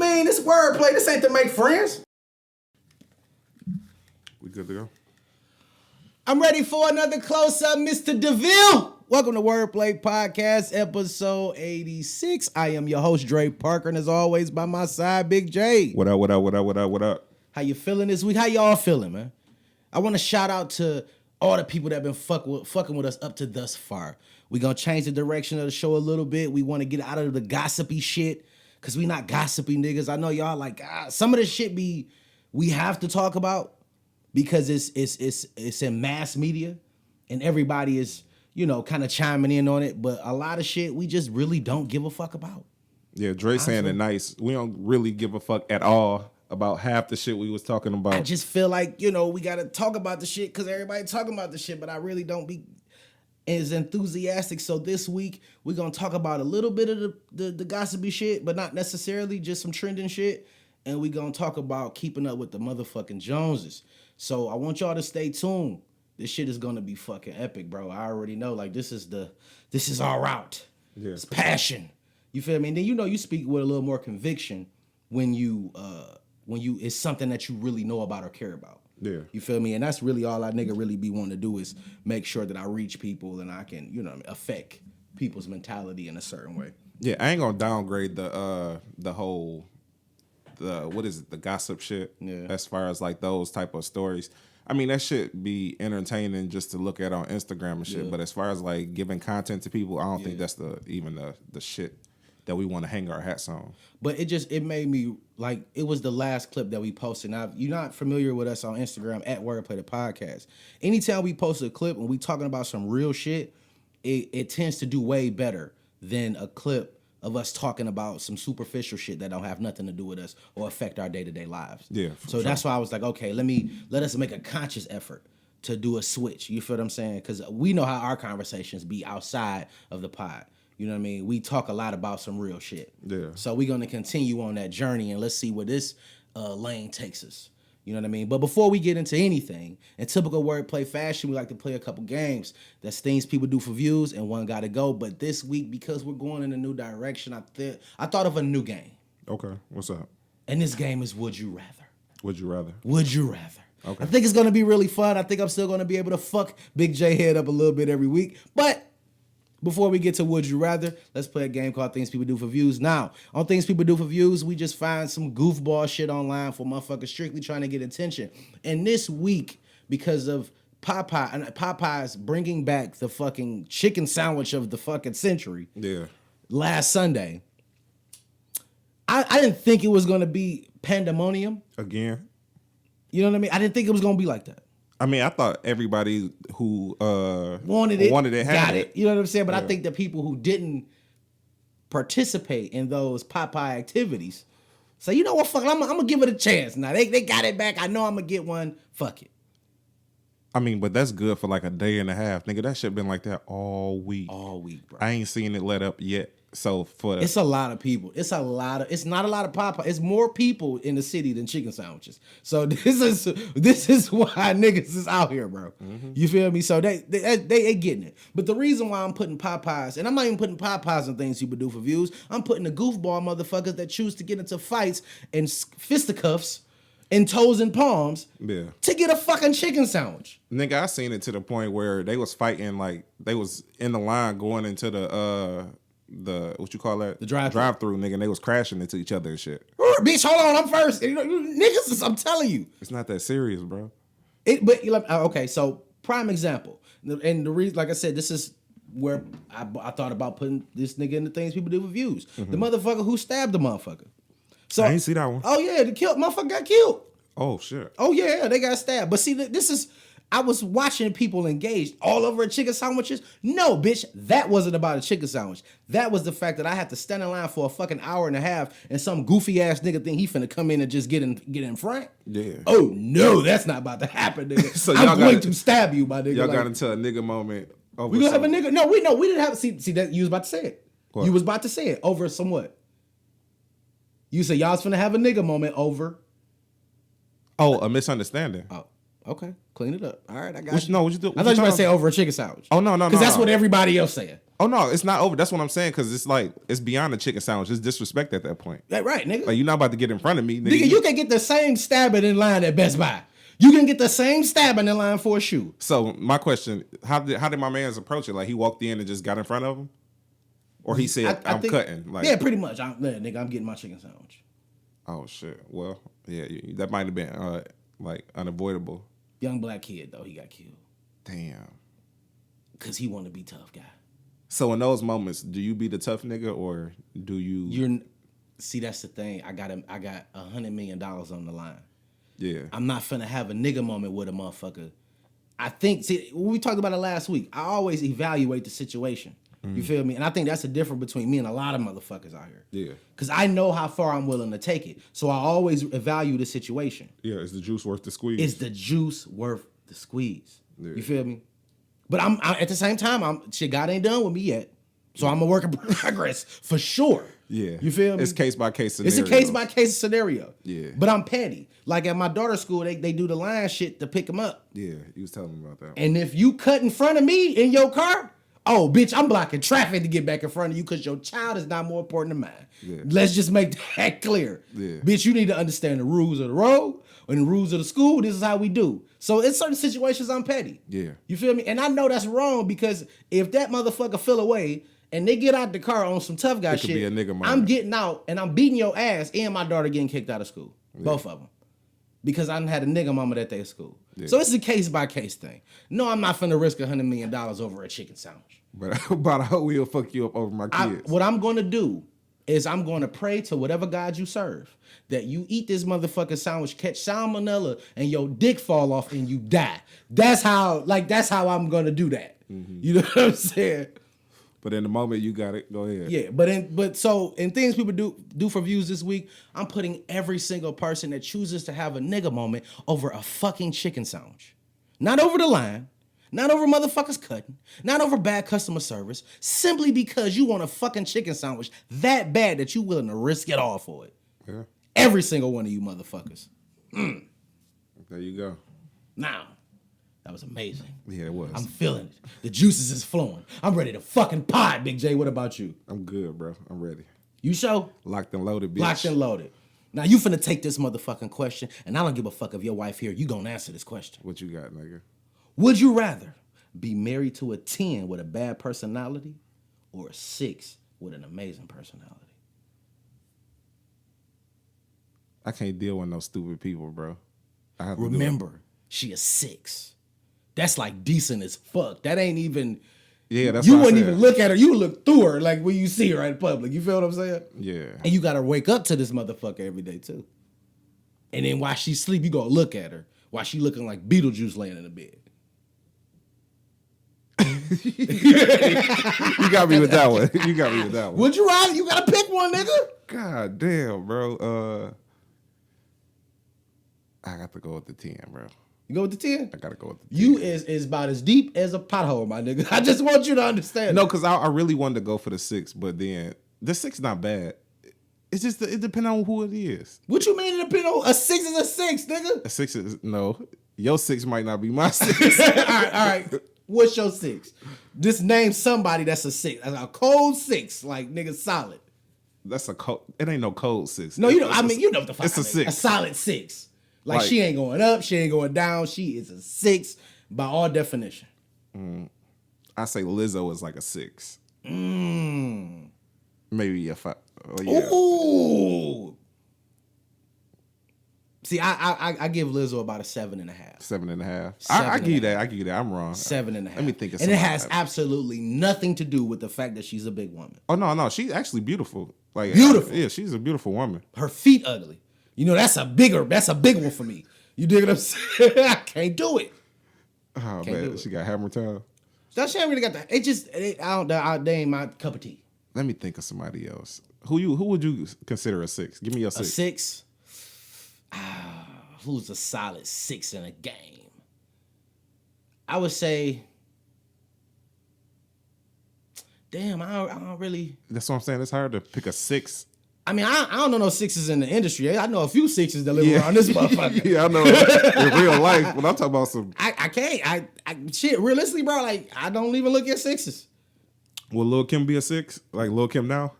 mean? This wordplay. This ain't to make friends. We good to go? I'm ready for another close-up, Mr. DeVille. Welcome to Wordplay Podcast, episode 86. I am your host, Dre Parker, and as always, by my side, Big J. What up? How you feeling this week? How y'all feeling, man? I want to shout out to all the people that have been fucking with us up to thus far. We gonna change the direction of the show a little bit. We want to get out of the gossipy shit, because we not gossipy niggas. I know y'all like, some of this shit we have to talk about because it's in mass media and everybody is, kind of chiming in on it. But a lot of shit we just really don't give a fuck about. Yeah, Dre saying it nice. We don't really give a fuck at all about half the shit we was talking about. I just feel like, we got to talk about the shit because everybody talking about the shit, but I really don't be as enthusiastic. So this week, we're going to talk about a little bit of the gossipy shit, but not necessarily just some trending shit. And we're going to talk about keeping up with the motherfucking Joneses. So I want y'all to stay tuned. This shit is going to be fucking epic, bro. I already know. Like, this is our route. Yeah. It's passion. You feel me? And then, you speak with a little more conviction when you it's something that you really know about or care about. Yeah. You feel me? And that's really all I nigga really be wanting to do is make sure that I reach people and I can, affect people's mentality in a certain way. Yeah, I ain't gonna downgrade the gossip shit. Yeah. As far as like those type of stories. I mean, that shit be entertaining just to look at on Instagram and shit. Yeah. But as far as like giving content to people, I don't think that's the shit that we want to hang our hats on. But it made me like, it was the last clip that we posted. Now, if you're not familiar with us on Instagram at wordplaythepodcast, anytime we post a clip and we talking about some real shit, it tends to do way better than a clip of us talking about some superficial shit that don't have nothing to do with us or affect our day-to-day lives. Yeah. So that's why I was like, okay, let us make a conscious effort to do a switch. You feel what I'm saying? Because we know how our conversations be outside of the pod. You know what I mean? We talk a lot about some real shit. Yeah. So we're going to continue on that journey and let's see where this lane takes us. You know what I mean? But before we get into anything, in typical wordplay fashion, we like to play a couple games. That's things people do for views and one got to go. But this week, because we're going in a new direction, I thought of a new game. Okay. What's up? And this game is Would You Rather. Would you rather? Would you rather? Okay. I think it's going to be really fun. I think I'm still going to be able to fuck Big J head up a little bit every week. But before we get to Would You Rather, let's play a game called Things People Do for Views. Now, on Things People Do for Views, we just find some goofball shit online for motherfuckers strictly trying to get attention. And this week, because of Popeye's bringing back the fucking chicken sandwich of the fucking century, last Sunday, I didn't think it was going to be pandemonium. Again? You know what I mean? I didn't think it was going to be like that. I mean, I thought everybody who wanted it had it. You know what I'm saying? But I think the people who didn't participate in those Popeye activities say, you know what, fuck it, I'm gonna give it a chance. Now they got it back. I know I'm gonna get one. Fuck it. I mean, but that's good for like a day and a half, nigga. That shit been like that all week. All week, bro. I ain't seen it let up yet. So it's a lot of people. It's not a lot of Popeye. It's more people in the city than chicken sandwiches. So this is why niggas is out here, bro. Mm-hmm. You feel me? So they getting it. But the reason why I'm putting Popeyes, and I'm not even putting Popeyes on Things People Do for Views, I'm putting the goofball motherfuckers that choose to get into fights and fisticuffs and toes and palms to get a fucking chicken sandwich. Nigga, I seen it to the point where they was fighting, like they was in the line going into the what you call that? The drive-thru, nigga, and they was crashing into each other and shit. Bitch, hold on, I'm first. Niggas, I'm telling you. It's not that serious, bro. Okay, so prime example. And the reason, like I said, this is where I thought about putting this nigga in the Things People Do with Views. Mm-hmm. The motherfucker who stabbed the motherfucker. So I ain't see that one. Oh yeah, the motherfucker got killed. Oh shit. Oh yeah, they got stabbed. But see, this is, I was watching people engaged all over chicken sandwiches. No, bitch, that wasn't about a chicken sandwich. That was the fact that I had to stand in line for a fucking hour and a half, and some goofy ass nigga think he finna come in and just get in front. Yeah. Oh no, that's not about to happen, nigga. So I'm going to stab you, my nigga. Y'all got into a nigga moment. We gonna have a nigga. No, we didn't have. See that you was about to say it. What? You was about to say it over some what? You said y'all was finna have a nigga moment over. Oh, a misunderstanding. Oh. Okay, clean it up. All right, I got you. No, what you do? I thought you were going to say over a chicken sandwich. Oh, no. Because that's what everybody else said. Oh no, it's not over. That's what I'm saying, because it's like it's beyond the chicken sandwich. It's disrespect at that point. That right, nigga. Like, you're not about to get in front of me, Nigga, you can get the same stabbing in line at Best Buy. You can get the same stabbing in line for a shoe. So my question: How did my man's approach it? Like, he walked in and just got in front of him, or he said, "I'm cutting"? Like, yeah, pretty much. Nigga, I'm getting my chicken sandwich. Oh shit. Well, yeah, that might have been like unavoidable. Young black kid though, he got killed. Damn. Cause he wanted to be tough guy. So in those moments, do you be the tough nigga, or do you? See, that's the thing. I got $100 million on the line. Yeah. I'm not finna have a nigga moment with a motherfucker. I think, see, we talked about it last week. I always evaluate the situation. You feel me? And I think that's the difference between me and a lot of motherfuckers out here. Yeah. Because I know how far I'm willing to take it. So I always evaluate the situation. Yeah, is the juice worth the squeeze? Is the juice worth the squeeze? Yeah. You feel me? But I'm at the same time, shit, God ain't done with me yet. So I'm a work in progress for sure. Yeah. You feel me? It's case by case scenario. It's a case by case scenario. Yeah. But I'm petty. Like at my daughter's school, they do the line shit to pick them up. Yeah, you was telling me about that. And if you cut in front of me in your car, oh, bitch, I'm blocking traffic to get back in front of you because your child is not more important than mine. Yeah. Let's just make that clear. Yeah. Bitch, you need to understand the rules of the road and the rules of the school. This is how we do. So in certain situations, I'm petty. Yeah. You feel me? And I know that's wrong because if that motherfucker fell away and they get out the car on some tough guy shit, be a nigga moment. I'm getting out and I'm beating your ass and my daughter getting kicked out of school. Yeah. Both of them. Because I done had a nigga mama at their school. Yeah. So it's a case by case thing. No, I'm not finna risk $100 million over a chicken sandwich. But I hope we'll fuck you up over my kids. What I'm gonna do is I'm gonna pray to whatever God you serve that you eat this motherfucking sandwich, catch salmonella, and your dick fall off and you die. That's how I'm gonna do that. Mm-hmm. You know what I'm saying? But in the moment you got it, go ahead. Yeah, but in things people do for views this week, I'm putting every single person that chooses to have a nigga moment over a fucking chicken sandwich. Not over the line, not over motherfuckers cutting, not over bad customer service, simply because you want a fucking chicken sandwich that bad that you willing to risk it all for it. Yeah. Every single one of you motherfuckers. There you go. Now, that was amazing. Yeah, it was. I'm feeling it. The juices is flowing. I'm ready to fucking pod, Big J. What about you? I'm good, bro. I'm ready. You sure? Locked and loaded, bitch. Locked and loaded. Now, you finna take this motherfucking question, and I don't give a fuck if your wife here. You gonna answer this question. What you got, nigga? Would you rather be married to a 10 with a bad personality or a 6 with an amazing personality? I can't deal with no stupid people, bro. I have Remember, she a 6. That's like decent as fuck. That ain't even. Yeah, that's you wouldn't even look at her. You would look through her like when you see her in public. You feel what I'm saying? Yeah. And you gotta wake up to this motherfucker every day too. And then while she sleep, you gonna look at her while she looking like Beetlejuice laying in the bed. You got me with that one. You got me with that one. Would you rather? You gotta pick one, nigga. God damn, bro. I got to go with the 10, bro. You go with the 10? I gotta go with the 10. You is about as deep as a pothole, my nigga. I just want you to understand. No, because I really wanted to go for the 6, but then the 6 not bad. It's just it depends on who it is. What you mean it depends on? A 6 is a 6, nigga. A 6 is no. Your 6 might not be my 6. All right. What's your 6? Just name somebody that's a 6. A cold 6, like nigga solid. That's a cold. It ain't no cold 6. No, you know. I mean, you know what the fuck. It's a 6. A solid 6. Like she ain't going up, she ain't going down. She is a 6 by all definition. I say Lizzo is like a 6. Maybe a 5. Oh, yeah. Ooh. See, I give Lizzo about a 7.5. 7.5. I give you that. I give you that. I'm wrong. 7.5. Let me think of something. And it has absolutely nothing to do with the fact that she's a big woman. Oh no, she's actually beautiful. Like beautiful. Yeah, she's a beautiful woman. Her feet ugly. You know, that's a big one for me. You dig what I'm saying? I can't do it. Oh man, she got hammer time. She ain't really got that. They ain't my cup of tea. Let me think of somebody else. Who would you consider a 6? Give me a 6. A 6? Who's a solid 6 in a game? I would say. Damn, I don't really. That's what I'm saying. It's hard to pick a 6. I mean, I don't know no 6s in the industry. I know a few 6s that live around this motherfucker. Yeah, I know in real life. When I'm talking about some, I can't. Shit. Realistically, bro, like I don't even look at 6s. Will Lil Kim be a 6? Like Lil Kim now?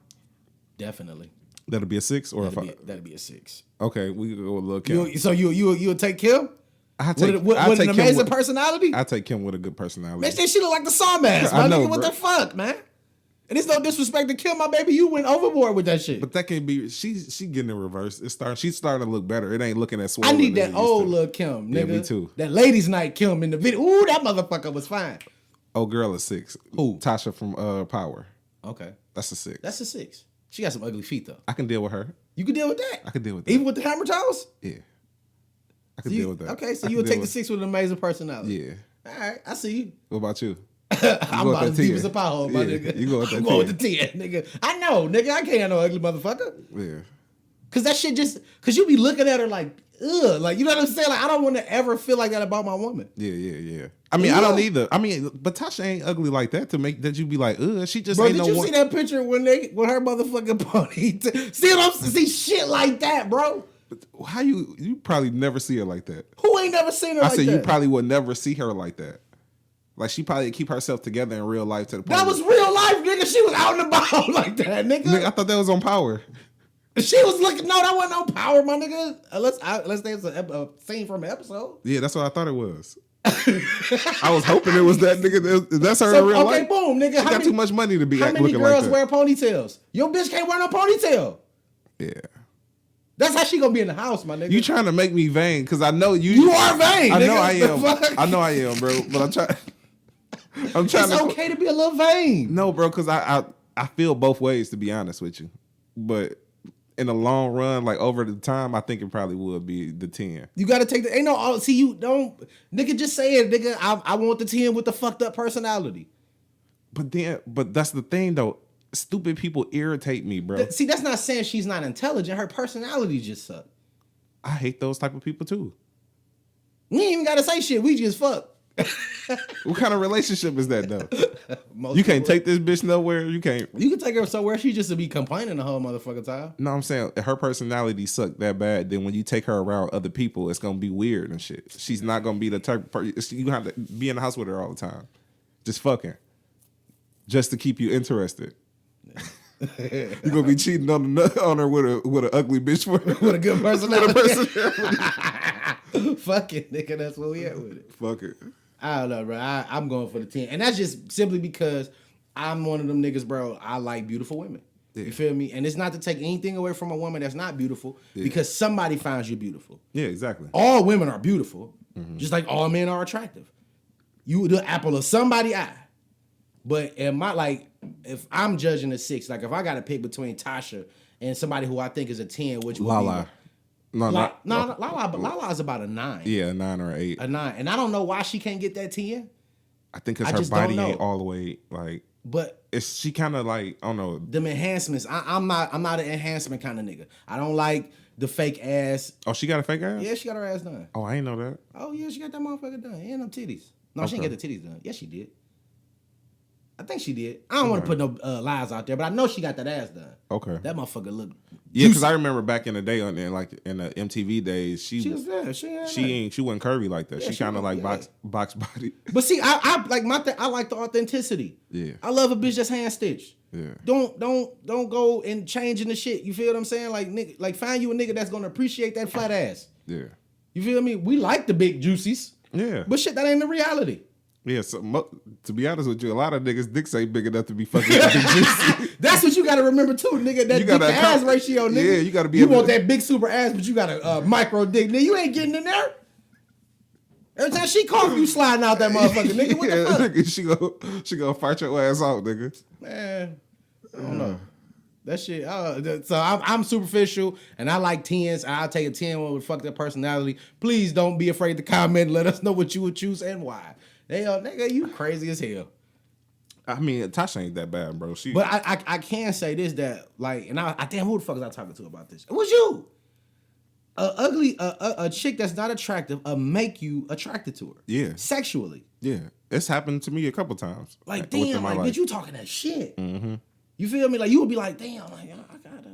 Definitely. That'll be a 6 or That'd be a 6. Okay, we can go with Lil Kim. So you'll take Kim? I take with an amazing personality? I take Kim with a good personality. Man, she look like the Sawmass, my nigga. What the fuck, man? And it's no disrespect to Kim, my baby. You went overboard with that shit. But that can be she getting it reversed. She's starting to look better. It ain't looking as swole. I need that old Lil Kim, nigga. Yeah, me too. That ladies' night Kim in the video. Ooh, that motherfucker was fine. Oh, girl is 6. Who? Tasha from Power. Okay. That's a 6. That's a 6. She got some ugly feet though. I can deal with her. You can deal with that? I can deal with that. Even with the hammer toes? Yeah. I can deal with that. Okay, so you would take the 6 with an amazing personality. Yeah. All right, I see you. What about you? I'm about as deep as a pothole, my nigga. You go with that I'm going with the 10, nigga. I know, nigga. I can't have no ugly motherfucker. Yeah. Cause that shit cause you be looking at her like, ugh. Like, you know what I'm saying? Like, I don't want to ever feel like that about my woman. Yeah. I mean, I don't either. I mean, but Tasha ain't ugly like that to make that you be like, ugh. She just ain't no one. Did you see that picture when her motherfucking pony? See shit like that, bro. How you probably never see her like that? Who ain't never seen her like that? I said you probably would never see her like that. Like she probably keep herself together in real life to the point. That was real life, nigga. She was out and about like that, nigga. I thought that was on Power. She was looking. No, that wasn't on Power, my nigga. Unless there's a scene from an episode. Yeah, that's what I thought it was. I was hoping it was that nigga. That's her in real life. Okay, boom, nigga. She got too much money to be looking like that. How many girls wear ponytails? Your bitch can't wear no ponytail. Yeah. That's how she gonna be in the house, my nigga. You trying to make me vain because I know you. You are vain. I nigga. know I am. I know I am, bro. But I'm trying. It's okay to be a little vain. No, bro, because I feel both ways, to be honest with you. But in the long run, like over the time, I think it probably would be the 10. You got to take the. Ain't no. See, you don't. Nigga, just say it, nigga. I want the 10 with the fucked up personality. But that's the thing, though. Stupid people irritate me, bro. See, that's not saying she's not intelligent. Her personality just suck. I hate those type of people, too. We ain't even got to say shit. We just fuck. What kind of relationship is that though? You can't take this bitch nowhere. You can't. You can take her somewhere. She just to be complaining the whole motherfucking time. No, I'm saying her personality sucked that bad. Then when you take her around other people, it's gonna be weird and shit. She's not gonna be the type of person you have to be in the house with her all the time, just fucking, just to keep you interested. You're gonna be cheating on her with an ugly bitch with a good personality. Fuck it, nigga. That's where we at with it. Fuck it. I don't know, bro. I'm going for the 10. And that's just simply because I'm one of them niggas, bro. I like beautiful women. Yeah. You feel me? And it's not to take anything away from a woman that's not beautiful because somebody finds you beautiful. Yeah, exactly. All women are beautiful, just like all men are attractive. You the apple of somebody's eye. But if I'm judging a 6, like if I got to pick between Tasha and somebody who I think is a 10, which would Lala. be Lala's about a 9. Yeah, a 9 or an 8. A 9. And I don't know why she can't get that 10. I think because her body ain't all the way like. But she kind of like, I don't know. Them enhancements. I'm not an enhancement kind of nigga. I don't like the fake ass. Oh, she got a fake ass? Yeah, she got her ass done. Oh, I ain't know that. Oh yeah, she got that motherfucker done. And them titties. No, she didn't get the titties done. Yes, she did. I think she did. I don't want to put no lies out there, but I know she got that ass done. Okay. That motherfucker look. Yeah, because I remember back in the day in the MTV days, she was there. She wasn't curvy like that. Yeah, she kind of like box body. But see, I like I like the authenticity. Yeah. I love a bitch that's hand stitched. Yeah. Don't go and changing the shit. You feel what I'm saying? Like nigga, like find you a nigga that's gonna appreciate that flat ass. Yeah. You feel me? We like the big juicies. Yeah. But shit, that ain't the reality. Yeah, so to be honest with you, a lot of niggas' dicks ain't big enough to be fucking big juicy. That's what you got to remember too, nigga. That dick to ass ratio, nigga. Yeah, you got to be. You want that big super ass, but you got a micro dick, nigga. You ain't getting in there. Every time she cough, you sliding out that motherfucker, nigga. What the fuck? Nigga, she gonna fight your ass out, nigga. Man, I don't know. That shit. So I'm superficial, and I like 10s. I'll take a 10 with fuck that personality. Please don't be afraid to comment. Let us know what you would choose and why. Nigga, you crazy as hell. I mean, Tasha ain't that bad, bro. But I can say this, that like, and I damn, who the fuck was I talking to about this? It was you. A chick that's not attractive make you attracted to her. Yeah. Sexually. Yeah. It's happened to me a couple times. Like damn, like bitch, you talking that shit. Mm-hmm. You feel me? Like you would be like, damn, like I gotta.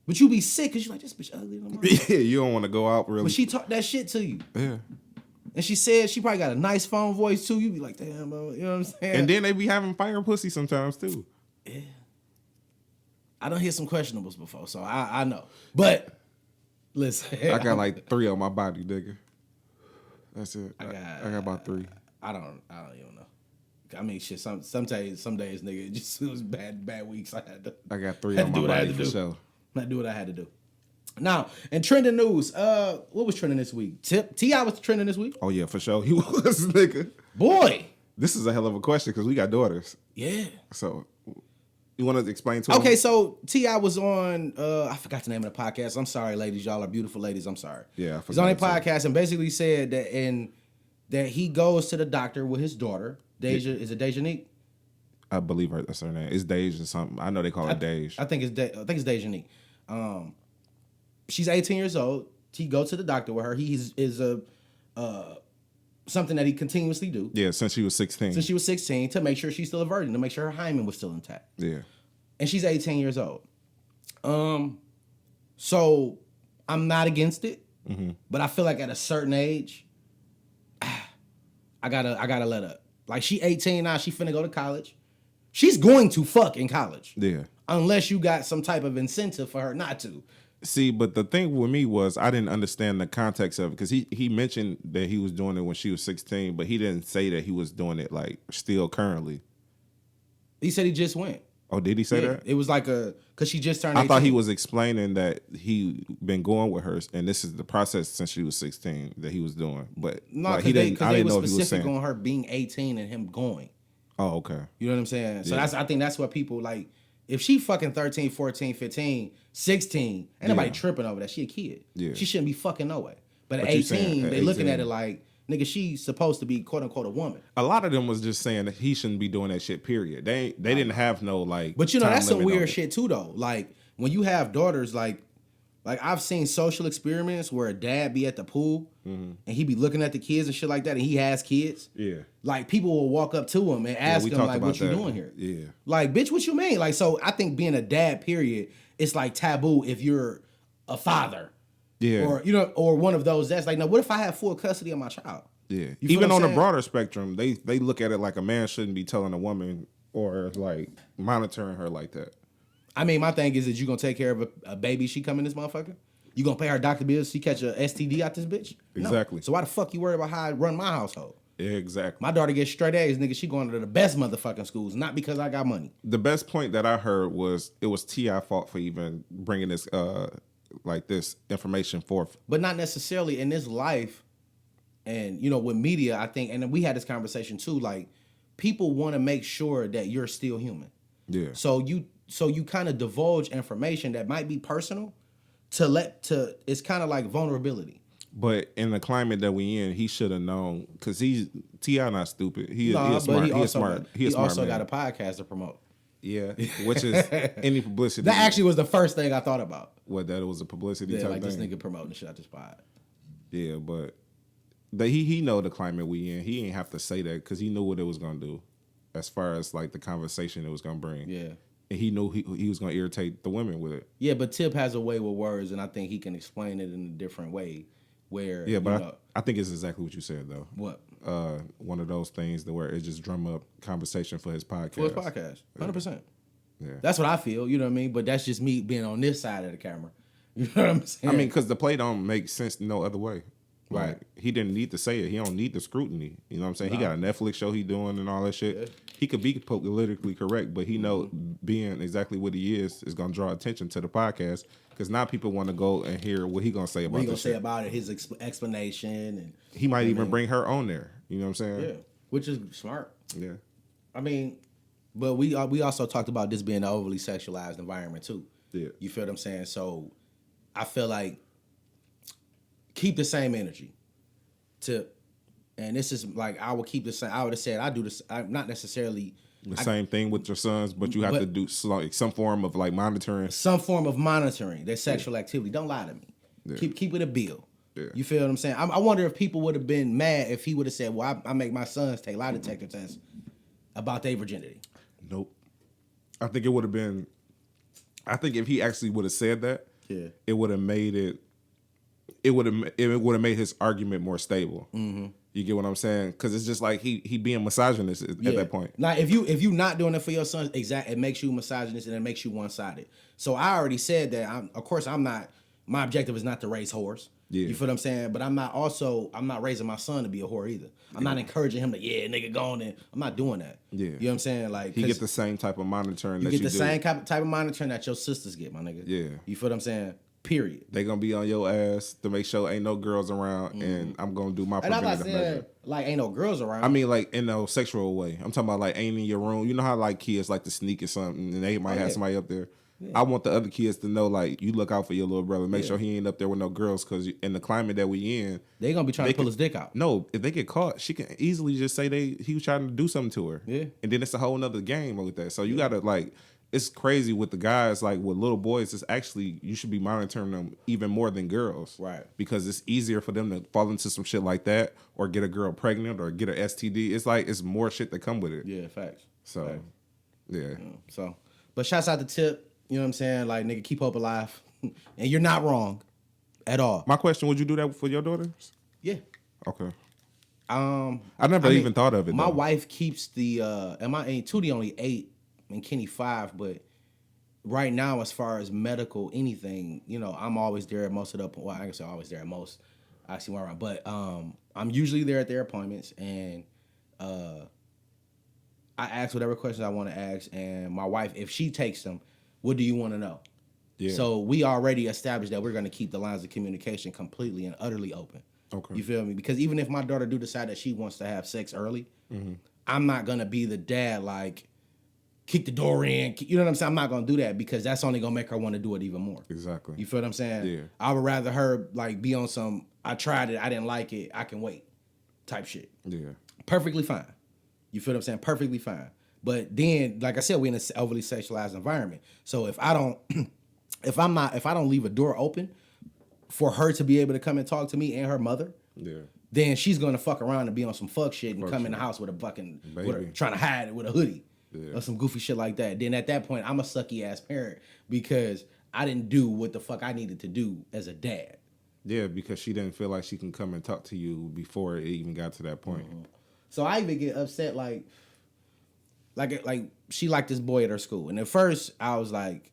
But you be sick because you like this bitch ugly. Yeah, you don't want to go out really. But she talk that shit to you. Yeah. And she said she probably got a nice phone voice too. You be like, damn, bro. You know what I'm saying? And then they be having fire pussy sometimes too. Yeah. I done hit some questionables before, so I know. But listen, I got like 3 on my body, nigga. That's it. I got about 3. I don't even know. I mean, shit. Some days, nigga, it was bad weeks. I got 3 on my body for sure. I do what I had to do. Now, in trending news, what was trending this week? T.I. was trending this week? Oh, yeah, for sure. He was, nigga. Boy. This is a hell of a question because we got daughters. Yeah. So, you want to explain to them? Okay, so T.I. was on, I forgot the name of the podcast. I'm sorry, ladies. Y'all are beautiful ladies. I'm sorry. Yeah, I forgot. He's on a podcast and basically said that he goes to the doctor with his daughter. Deja, is it Dejanique? I believe that's her name. It's Deja or something. I know they call her Deja. I think it's Dejanique. She's 18 years old. He goes to the doctor with her. He is something that he continuously do. Yeah, since she was 16. Since she was 16 to make sure she's still a virgin, to make sure her hymen was still intact. Yeah. And she's 18 years old. So I'm not against it, but I feel like at a certain age, I gotta let up. Like she 18 now, she finna go to college. She's going to fuck in college. Yeah. Unless you got some type of incentive for her not to. See, but the thing with me was I didn't understand the context of it because he mentioned that he was doing it when she was 16, but he didn't say that he was doing it like still currently. He said he just went. Oh, did he say that? It was like because she just turned 18. I thought he was explaining that he been going with her, and this is the process since she was 16 that he was doing. But no, like, because I didn't know if he was specific saying on her being 18 and him going. Oh, okay. You know what I'm saying? So Yeah. I think that's what people like. If she fucking 13, 14, 15, 16, ain't nobody tripping over that. She a kid. Yeah. She shouldn't be fucking no way. But at But you 18, saying at they looking 18. at it like, nigga, she's supposed to be quote unquote a woman. A lot of them was just saying that he shouldn't be doing that shit, period. They didn't have no like. But you know, time that's some limit on weird it. shit too though. Like when you have daughters, like I've seen social experiments where a dad be at the pool and he be looking at the kids and shit like that, and he has kids. Yeah. Like people will walk up to him and ask we him talked like, about "What you that. doing here?" Yeah. Like, bitch, what you mean? Like, so I think being a dad, period, it's like taboo if you're a father. Yeah. Or or one of those that's like, now what if I have full custody of my child? Yeah. You feel Even what I'm on a saying? broader spectrum, they look at it like a man shouldn't be telling a woman or like monitoring her like that. I mean, my thing is that you gonna take care of a baby she come in this motherfucker? You gonna pay her doctor bills she catch a STD out this bitch? No. Exactly. So why the fuck you worried about how I run my household? Yeah, exactly. My daughter gets straight A's, nigga. She going to the best motherfucking schools, not because I got money. The best point that I heard was it was T.I. fault for even bringing this like this information forth. But not necessarily in this life. And with media, I think, and we had this conversation too. Like, people want to make sure that you're still human. Yeah. So you kind of divulge information that might be personal it's kind of like vulnerability. But in the climate that we in, he should have known because T.I. not stupid. He Nah, is smart. but He is smart. He is smart also man. got a podcast to promote. Yeah, which is any publicity. That actually was the first thing I thought about. What, that it was a publicity Yeah, type like thing? this nigga promoting the shit out this pod. Yeah, but he know the climate we in. He ain't have to say that because he knew what it was gonna do, as far as like the conversation it was gonna bring. Yeah. And he knew he was gonna irritate the women with it. Yeah, but Tip has a way with words, and I think he can explain it in a different way. Where Yeah, but I think it's exactly what you said though. What? One of those things that where it just drum up conversation for his podcast. For his podcast, 100%. Yeah. That's what I feel. You know what I mean? But that's just me being on this side of the camera. You know what I'm saying? I mean, because the play don't make sense no other way. Right. Like, he didn't need to say it. He don't need the scrutiny. You know what I'm saying? He got a Netflix show he doing and all that shit. Yeah. He could be politically correct, but he know being exactly what he is going to draw attention to the podcast because now people want to go and hear what he going to say about what he this gonna say shit. about it, his explanation, and He might even bring her on there. You know what I'm saying? yeah, which is smart. Yeah. I mean, but we also talked about this being an overly sexualized environment too. Yeah. You feel what I'm saying? So I feel like keep the same energy. And this is like I would keep the same. I would have said I do this. I'm not necessarily The same thing with your sons, but you have to do some form of like monitoring. some form of monitoring their sexual activity. Don't lie to me. Yeah. Keep it a bill. Yeah. You feel what I'm saying? I wonder if people would have been mad if he would have said, "Well, I make my sons take lie detector tests about their virginity." Nope. I think it would have been. I think if he actually would have said that, Yeah. it would have made it. It would have made his argument more stable. Mm-hmm. You get what I'm saying? Because it's just like he being misogynist at that point. Now, if you not doing it for your son, it makes you misogynist and it makes you one sided. So I already said that. Of course, I'm not. My objective is not to raise whores. Yeah. You feel what I'm saying? But I'm not raising my son to be a whore either. I'm not encouraging him to nigga go on and I'm not doing that. Yeah. You know what I'm saying? Like he get the same type of monitoring that you you get the do. same type of monitoring that your sisters get, my nigga. Yeah. You feel what I'm saying? Period. They gonna be on your ass to make sure ain't no girls around, and I'm gonna do my preventative measure. Like ain't no girls around. I mean, like in no sexual way. I'm talking about like ain't in your room. You know how like kids like to sneak or something, and they might have somebody up there. Yeah. I want the other kids to know, like, you look out for your little brother. Make sure he ain't up there with no girls, because in the climate that we in, they gonna be trying to pull his dick out. No, if they get caught, she can easily just say he was trying to do something to her. Yeah, and then it's a whole nother game with that. So you gotta like, it's crazy with the guys. Like with little boys, it's actually you should be monitoring them even more than girls, right? Because it's easier for them to fall into some shit like that, or get a girl pregnant, or get an STD. It's like it's more shit that come with it. Yeah, facts. So, facts. Yeah. So, but shouts out to Tip. You know what I'm saying? Like, nigga, keep hope alive. And you're not wrong at all. My question, would you do that for your daughters? Yeah. Okay. I never even thought of it. My wife keeps the and Tootie only 8 and Kenny 5, but right now, as far as medical anything, you know, I'm always there at most of the, well, I guess I'm always there at most. I actually went around, but I'm usually there at their appointments, and I ask whatever questions I want to ask, and my wife, if she takes them, what do you want to know? Yeah. So we already established that we're going to keep the lines of communication completely and utterly open. Okay. You feel me? Because even if my daughter do decide that she wants to have sex early, I'm not going to be the dad, like, kick the door in. You know what I'm saying? I'm not going to do that, because that's only going to make her want to do it even more. Exactly. You feel what I'm saying? Yeah. I would rather her, like, be on some, I tried it, I didn't like it, I can wait type shit. Yeah. Perfectly fine. You feel what I'm saying? Perfectly fine. But then, like I said, we're in an overly sexualized environment. So if I don't, if I don't leave a door open for her to be able to come and talk to me and her mother, then she's gonna fuck around and be on some fuck shit and come in the house with a fucking trying to hide it with a hoodie or some goofy shit like that. Then at that point, I'm a sucky ass parent, because I didn't do what the fuck I needed to do as a dad. Yeah, because she didn't feel like she can come and talk to you before it even got to that point. So I even get upset, like she liked this boy at her school, and at first I was like,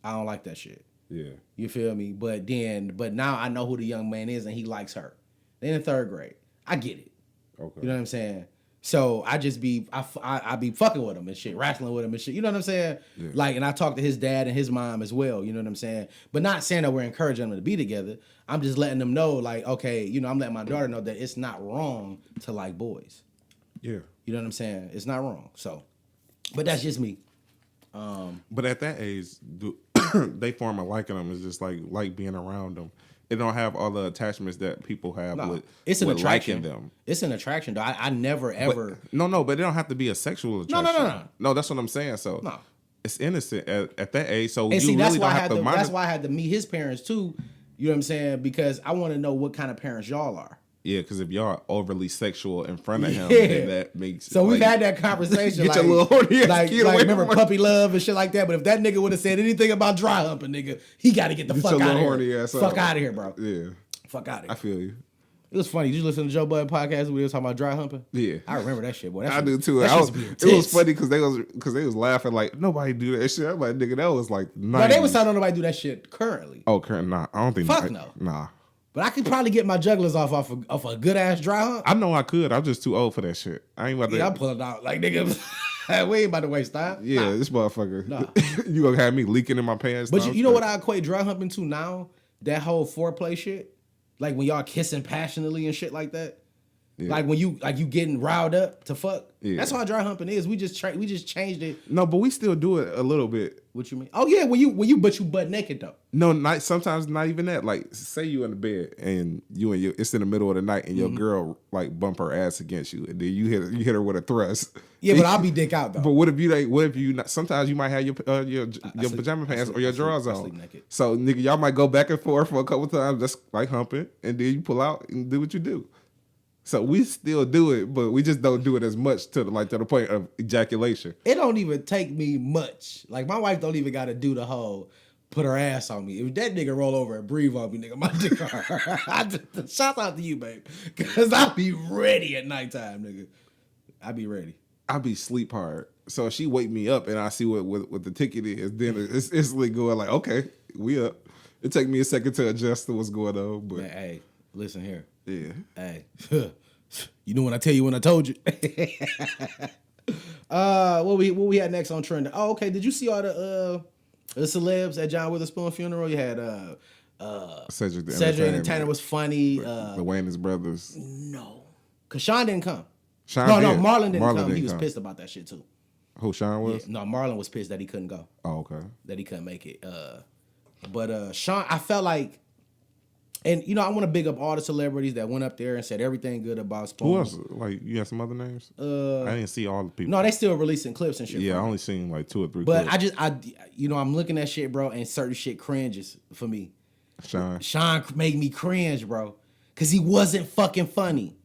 I don't like that shit. Yeah, you feel me? But now I know who the young man is, and he likes her. Then in 3rd grade, I get it. Okay, you know what I'm saying? So I just I be fucking with him and shit, wrestling with him and shit. You know what I'm saying? Yeah. Like, and I talk to his dad and his mom as well. You know what I'm saying? But not saying that we're encouraging them to be together. I'm just letting them know, like, okay, you know, I'm letting my daughter know that it's not wrong to like boys. Yeah. You know what I'm saying? It's not wrong. So, but that's just me. But at that age, they form a liking them. It's just like being around them. It don't have all the attachments that people have with it's an attraction. Liking them. It's an attraction, though. I never ever. But it don't have to be a sexual attraction. No, that's what I'm saying. So it's innocent at that age. So and you that's why I had to meet his parents too. You know what I'm saying? Because I want to know what kind of parents y'all are. Yeah, because if y'all are overly sexual in front of him, then that makes so we've had that conversation. Get your little horny ass kid away remember puppy love and shit like that. But if that nigga would have said anything about dry humping, nigga, he got to get the fuck out of here. Fuck out of here, bro. Yeah, fuck out of here. I feel you. It was funny. Did you listen to Joe Budden podcast when we was talking about dry humping? Yeah, I remember that shit. Boy, I do too. It was funny because they was laughing like nobody do that shit. I'm like, nigga, that was like 90s. No, they was telling nobody do that shit currently. Oh, current? Nah, I don't think. Fuck no. Nah. But I could probably get my jugglers off a good ass dry hump. I know I could. I'm just too old for that shit. I ain't about to. Yeah, I'm pulling out like nigga. We ain't about to waste time. Yeah, this motherfucker. Nah. You gonna have me leaking in my pants? But you know what I equate dry humping to now? That whole foreplay shit. Like when y'all kissing passionately and shit like that. Yeah. Like when you getting riled up to fuck. Yeah. That's how dry humping is. We just changed it. No, but we still do it a little bit. What you mean? Oh yeah, when you butt naked though. No, sometimes not even that. Like say you in the bed and it's in the middle of the night and your girl like bump her ass against you and then you hit her with a thrust. Yeah, but I'll be dick out though. But what if you not? Sometimes you might have your pajama pants or your drawers on. So nigga, y'all might go back and forth for a couple times, just like humping, and then you pull out and do what you do. So we still do it, but we just don't do it as much to the point of ejaculation. It don't even take me much. Like my wife don't even got to do the whole put her ass on me. If that nigga roll over and breathe on me, nigga, my dick hard. Shout out to you, babe. Because I be ready at nighttime, nigga. I be ready. I be sleep hard. So if she wake me up and I see what the ticket is, then it's instantly going like, okay, we up. It take me a second to adjust to what's going on. But Man, hey, listen here. Yeah. Hey. You know when I tell you when I told you. What we had next on trend? Oh, okay. Did you see all the celebs at John Witherspoon funeral? You had Cedric the Entertainer was funny. The Wayans brothers. No. Cause Sean didn't come. Sean no, did. Marlon didn't come. He was pissed about that shit too. Who, Sean was? Yeah, no, Marlon was pissed that he couldn't go. Oh, okay. That he couldn't make it. But Sean, I felt like, and you know, I want to big up all the celebrities that went up there and said everything good about Spoon. Who else? Like, you have some other names? I didn't see all the people. No, they still releasing clips and shit. Yeah, I only seen like 2 or 3 But clips. I'm looking at shit, bro, and certain shit cringes for me. Sean made me cringe, bro, because he wasn't fucking funny.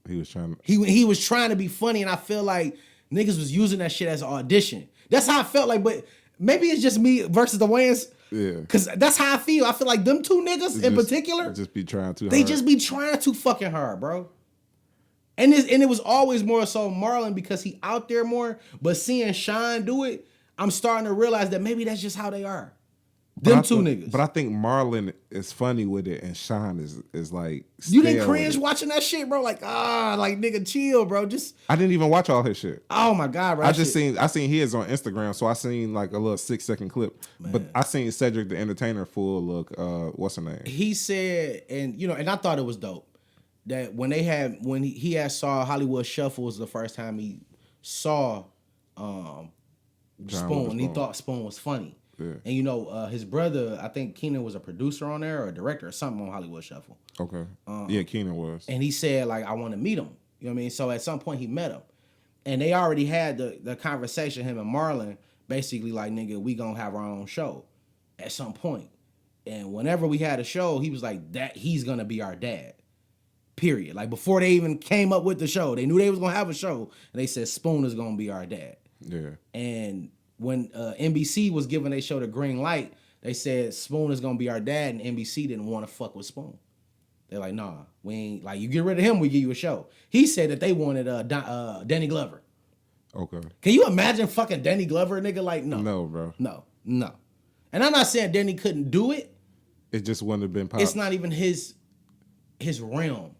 He was trying to. He was trying to be funny, and I feel like niggas was using that shit as an audition. That's how I felt like, but maybe it's just me versus the Wayans. Yeah. Because that's how I feel. I feel like them two niggas in particular, just be trying too hard. They just be trying too fucking hard, bro. And it was always more so Marlon because he out there more, but seeing Sean do it, I'm starting to realize that maybe that's just how they are. Them two niggas. But I think Marlon is funny with it, and Sean is like. You didn't cringe watching that shit, bro? Like nigga, chill, bro. Just. I didn't even watch all his shit. Oh my god, bro. I seen his on Instagram, so I seen like a little 6-second clip. Man. But I seen Cedric the Entertainer full look. What's her name? He said, and I thought it was dope that when he had saw Hollywood Shuffle was the first time he saw Spoon. He thought Spoon was funny. Yeah. And his brother, I think Keenan was a producer on there or a director or something on Hollywood Shuffle. Okay. Yeah, Keenan was. And he said, like, I want to meet him. You know what I mean? So at some point he met him. And they already had the conversation, him and Marlon, basically like, nigga, we gonna have our own show at some point. And whenever we had a show, he was like, that he's gonna be our dad. Period. Like before they even came up with the show, they knew they was gonna have a show, and they said Spoon is gonna be our dad. Yeah. And when NBC was giving their show the green light, they said Spoon is gonna be our dad, and NBC didn't want to fuck with Spoon. They're like, nah, we ain't, like, you get rid of him, we give you a show. He said that they wanted Danny Glover. Okay. Can you imagine fucking Danny Glover, nigga? Like, no. No, bro. No. And I'm not saying Danny couldn't do it. It just wouldn't have been Pops. It's not even his realm.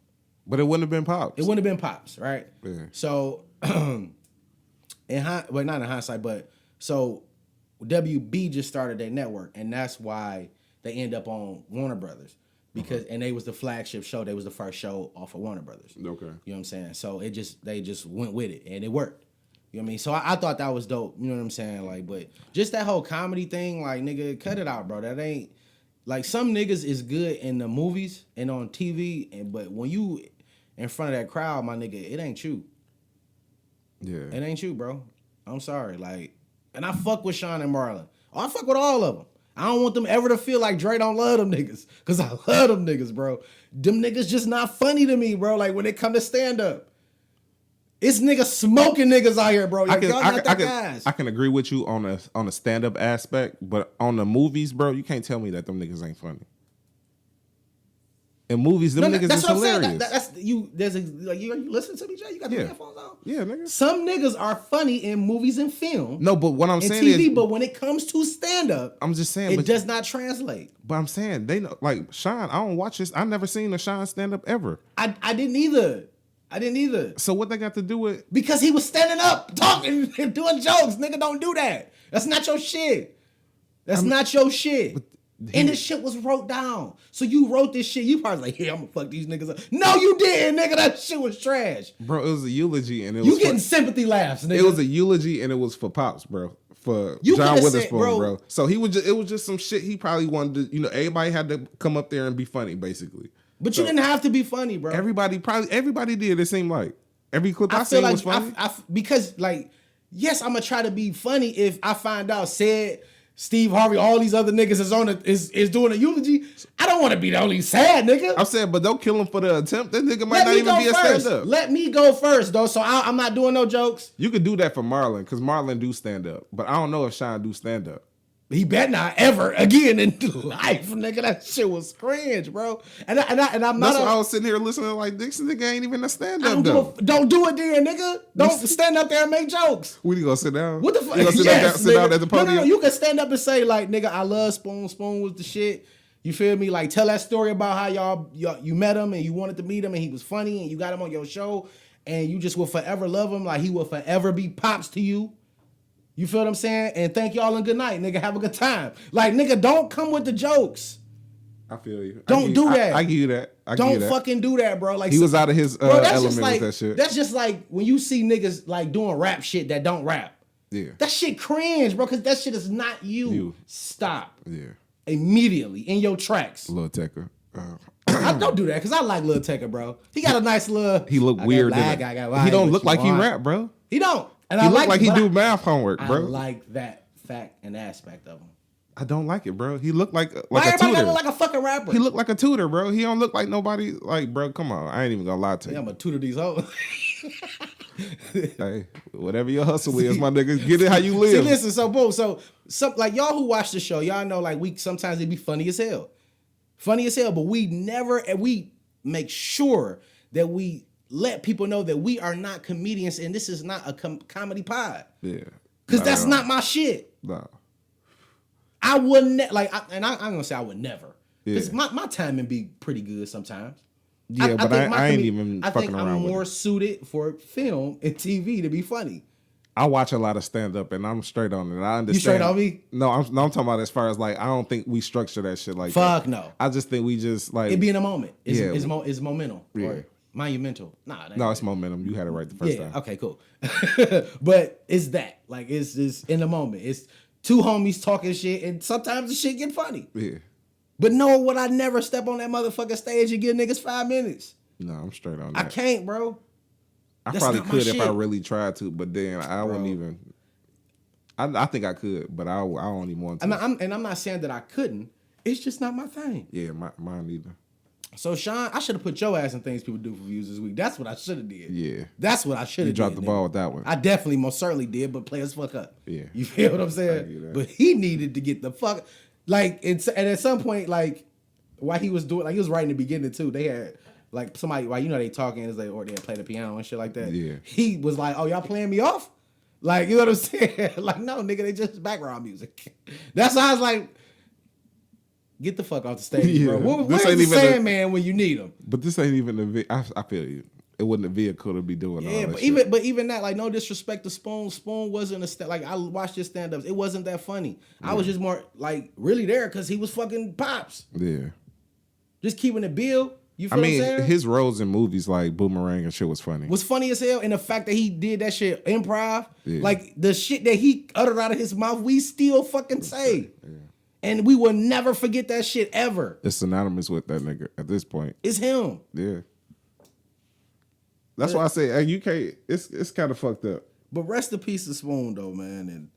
But it wouldn't have been Pops. It wouldn't have been Pops, right? Yeah. So, not in hindsight, but so WB just started their network, and that's why they end up on Warner Brothers. Because and they was the flagship show. They was the first show off of Warner Brothers. Okay. You know what I'm saying? So they just went with it and it worked. You know what I mean? So I thought that was dope. You know what I'm saying? Like, but just that whole comedy thing, like, nigga, cut it out, bro. That ain't like some niggas is good in the movies and on TV, but when you in front of that crowd, my nigga, it ain't you. Yeah. It ain't you, bro. I'm sorry. Like, and I fuck with Sean and Marlon. I fuck with all of them. I don't want them ever to feel like Dre don't love them niggas. Because I love them niggas, bro. Them niggas just not funny to me, bro. Like, when it come to stand-up. It's niggas smoking niggas out here, bro. Like, y'all not that guys. I can agree with you on a stand-up aspect, but on the movies, bro, you can't tell me that them niggas ain't funny. In movies, them niggas is hilarious. That's you. You listen to me, Jay. You got the headphones on. Yeah, nigga. Some niggas are funny in movies and film. No, but what I'm saying TV, is, but when it comes to stand up, I'm just saying it does not translate. But I'm saying they know, like Sean. I don't watch this. I never seen a Sean stand up ever. I didn't either. So what they got to do with? Because he was standing up, talking, and doing jokes. Nigga, don't do that. That's not your shit. Not your shit. And this shit was wrote down. So you wrote this shit. You probably like, yeah, I'm gonna fuck these niggas up. No, you didn't, nigga. That shit was trash. Bro, it was a eulogy and it was you getting sympathy laughs, nigga. It was a eulogy and it was for Pops, bro. For John Witherspoon, bro. So it was just some shit he probably wanted to, everybody had to come up there and be funny, basically. But you didn't have to be funny, bro. Everybody did, it seemed like. Every clip I seen was funny. Because, like, yes, I'm gonna try to be funny if I find out Steve Harvey, all these other niggas is doing a eulogy. I don't want to be the only sad nigga. I'm saying, but don't kill him for the attempt. That nigga might not even be a stand-up. Let me go first, though, so I'm not doing no jokes. You could do that for Marlon, because Marlon do stand-up. But I don't know if Sean do stand-up. He better not ever again in life, nigga. That shit was cringe, bro. And I'm not. That's why I was sitting here listening like this nigga ain't even a stand up though. Don't do it then, nigga. Don't stand up there and make jokes. When you gonna sit down? What the fuck? You gonna sit down at the podium? No. You can stand up and say like, nigga, I love Spoon. Spoon was the shit. You feel me? Like tell that story about how you met him and you wanted to meet him and he was funny and you got him on your show and you just will forever love him. Like he will forever be pops to you. You feel what I'm saying? And thank y'all and good night, nigga. Have a good time. Like, nigga, don't come with the jokes. I feel you. Don't do that. I give you that. Don't fucking do that, bro. Like he was out of his element like, with that shit. That's just like when you see niggas like doing rap shit that don't rap. Yeah. That shit cringe, bro, because that shit is not you. Stop. Yeah. Immediately in your tracks. Lil Tecca. I don't do that because I like Lil Tecca, bro. He got a nice little. He look weird. He don't look like he rap, bro. He don't. And he look like he do math homework, bro. I like that fact and aspect of him. I don't like it, bro. He look like Why a everybody tutor. gotta look like a fucking rapper? He look like a tutor, bro. He don't look like nobody. Like, bro, come on. I ain't even gonna lie to you. I'm gonna tutor these hoes. Hey, whatever your hustle is, my nigga, get it how you live. See, listen, so boom, so like y'all who watch the show, y'all know like we sometimes it be funny as hell, but we make sure that we let people know that we are not comedians and this is not a comedy pod. Yeah, because that's not my shit. No, I wouldn't I'm gonna say I would never. Because Yeah. my timing be pretty good sometimes. Yeah, but I ain't even fucking around with it. I think I'm more suited for film and TV to be funny. I watch a lot of stand up and I'm straight on it. I understand. You straight on me? No, I'm talking about as far as like I don't think we structure that shit like Fuck that. no. I just think we just like it be in a moment. It's momental. Yeah. Or monumental. No, it's momentum. You had it right the first time. Okay, cool. But it's that. Like it's in the moment. It's two homies talking shit and sometimes the shit get funny. Yeah. But no, would I never step on that motherfucking stage and give niggas 5 minutes? No, I'm straight on that. I can't, bro. I That's probably not my could if I shit. really tried to, but then I wouldn't even. I think I could, but I don't even want to. I'm not saying that I couldn't. It's just not my thing. Yeah, mine either. So Sean, I should have put your ass in things people do for views this week. That's what I should have did. Yeah, that's what I should have. You dropped the ball with that one. I definitely, most certainly did, but players fuck up. Yeah, you feel what I'm saying? But he needed to get the fuck and at some point, like while he was doing, like he was right in the beginning too. They had like somebody, while they talking, is like, or they play the piano and shit like that. Yeah, he was like, "Oh, y'all playing me off?" Like, you know what I'm saying? Like, no, nigga, they just background music. That's how I was like, get the fuck off the stage, bro. Where's the Sandman when you need him? But this ain't even I feel you. It wasn't a vehicle to be doing all that shit. But even that, like, no disrespect to Spoon. Spoon wasn't like, I watched his stand-ups. It wasn't that funny. Yeah. I was just more, like, really there because he was fucking pops. Yeah. Just keeping it Bill. You feel what I'm saying? His roles in movies like Boomerang and shit was funny. Was funny as hell. And the fact that he did that shit improv, like the shit that he uttered out of his mouth, we still fucking say. Yeah. And we will never forget that shit ever. It's synonymous with that nigga at this point. It's him. Yeah. That's why I say, hey, you can't, it's kind of fucked up. But rest in peace to Spoon though, man.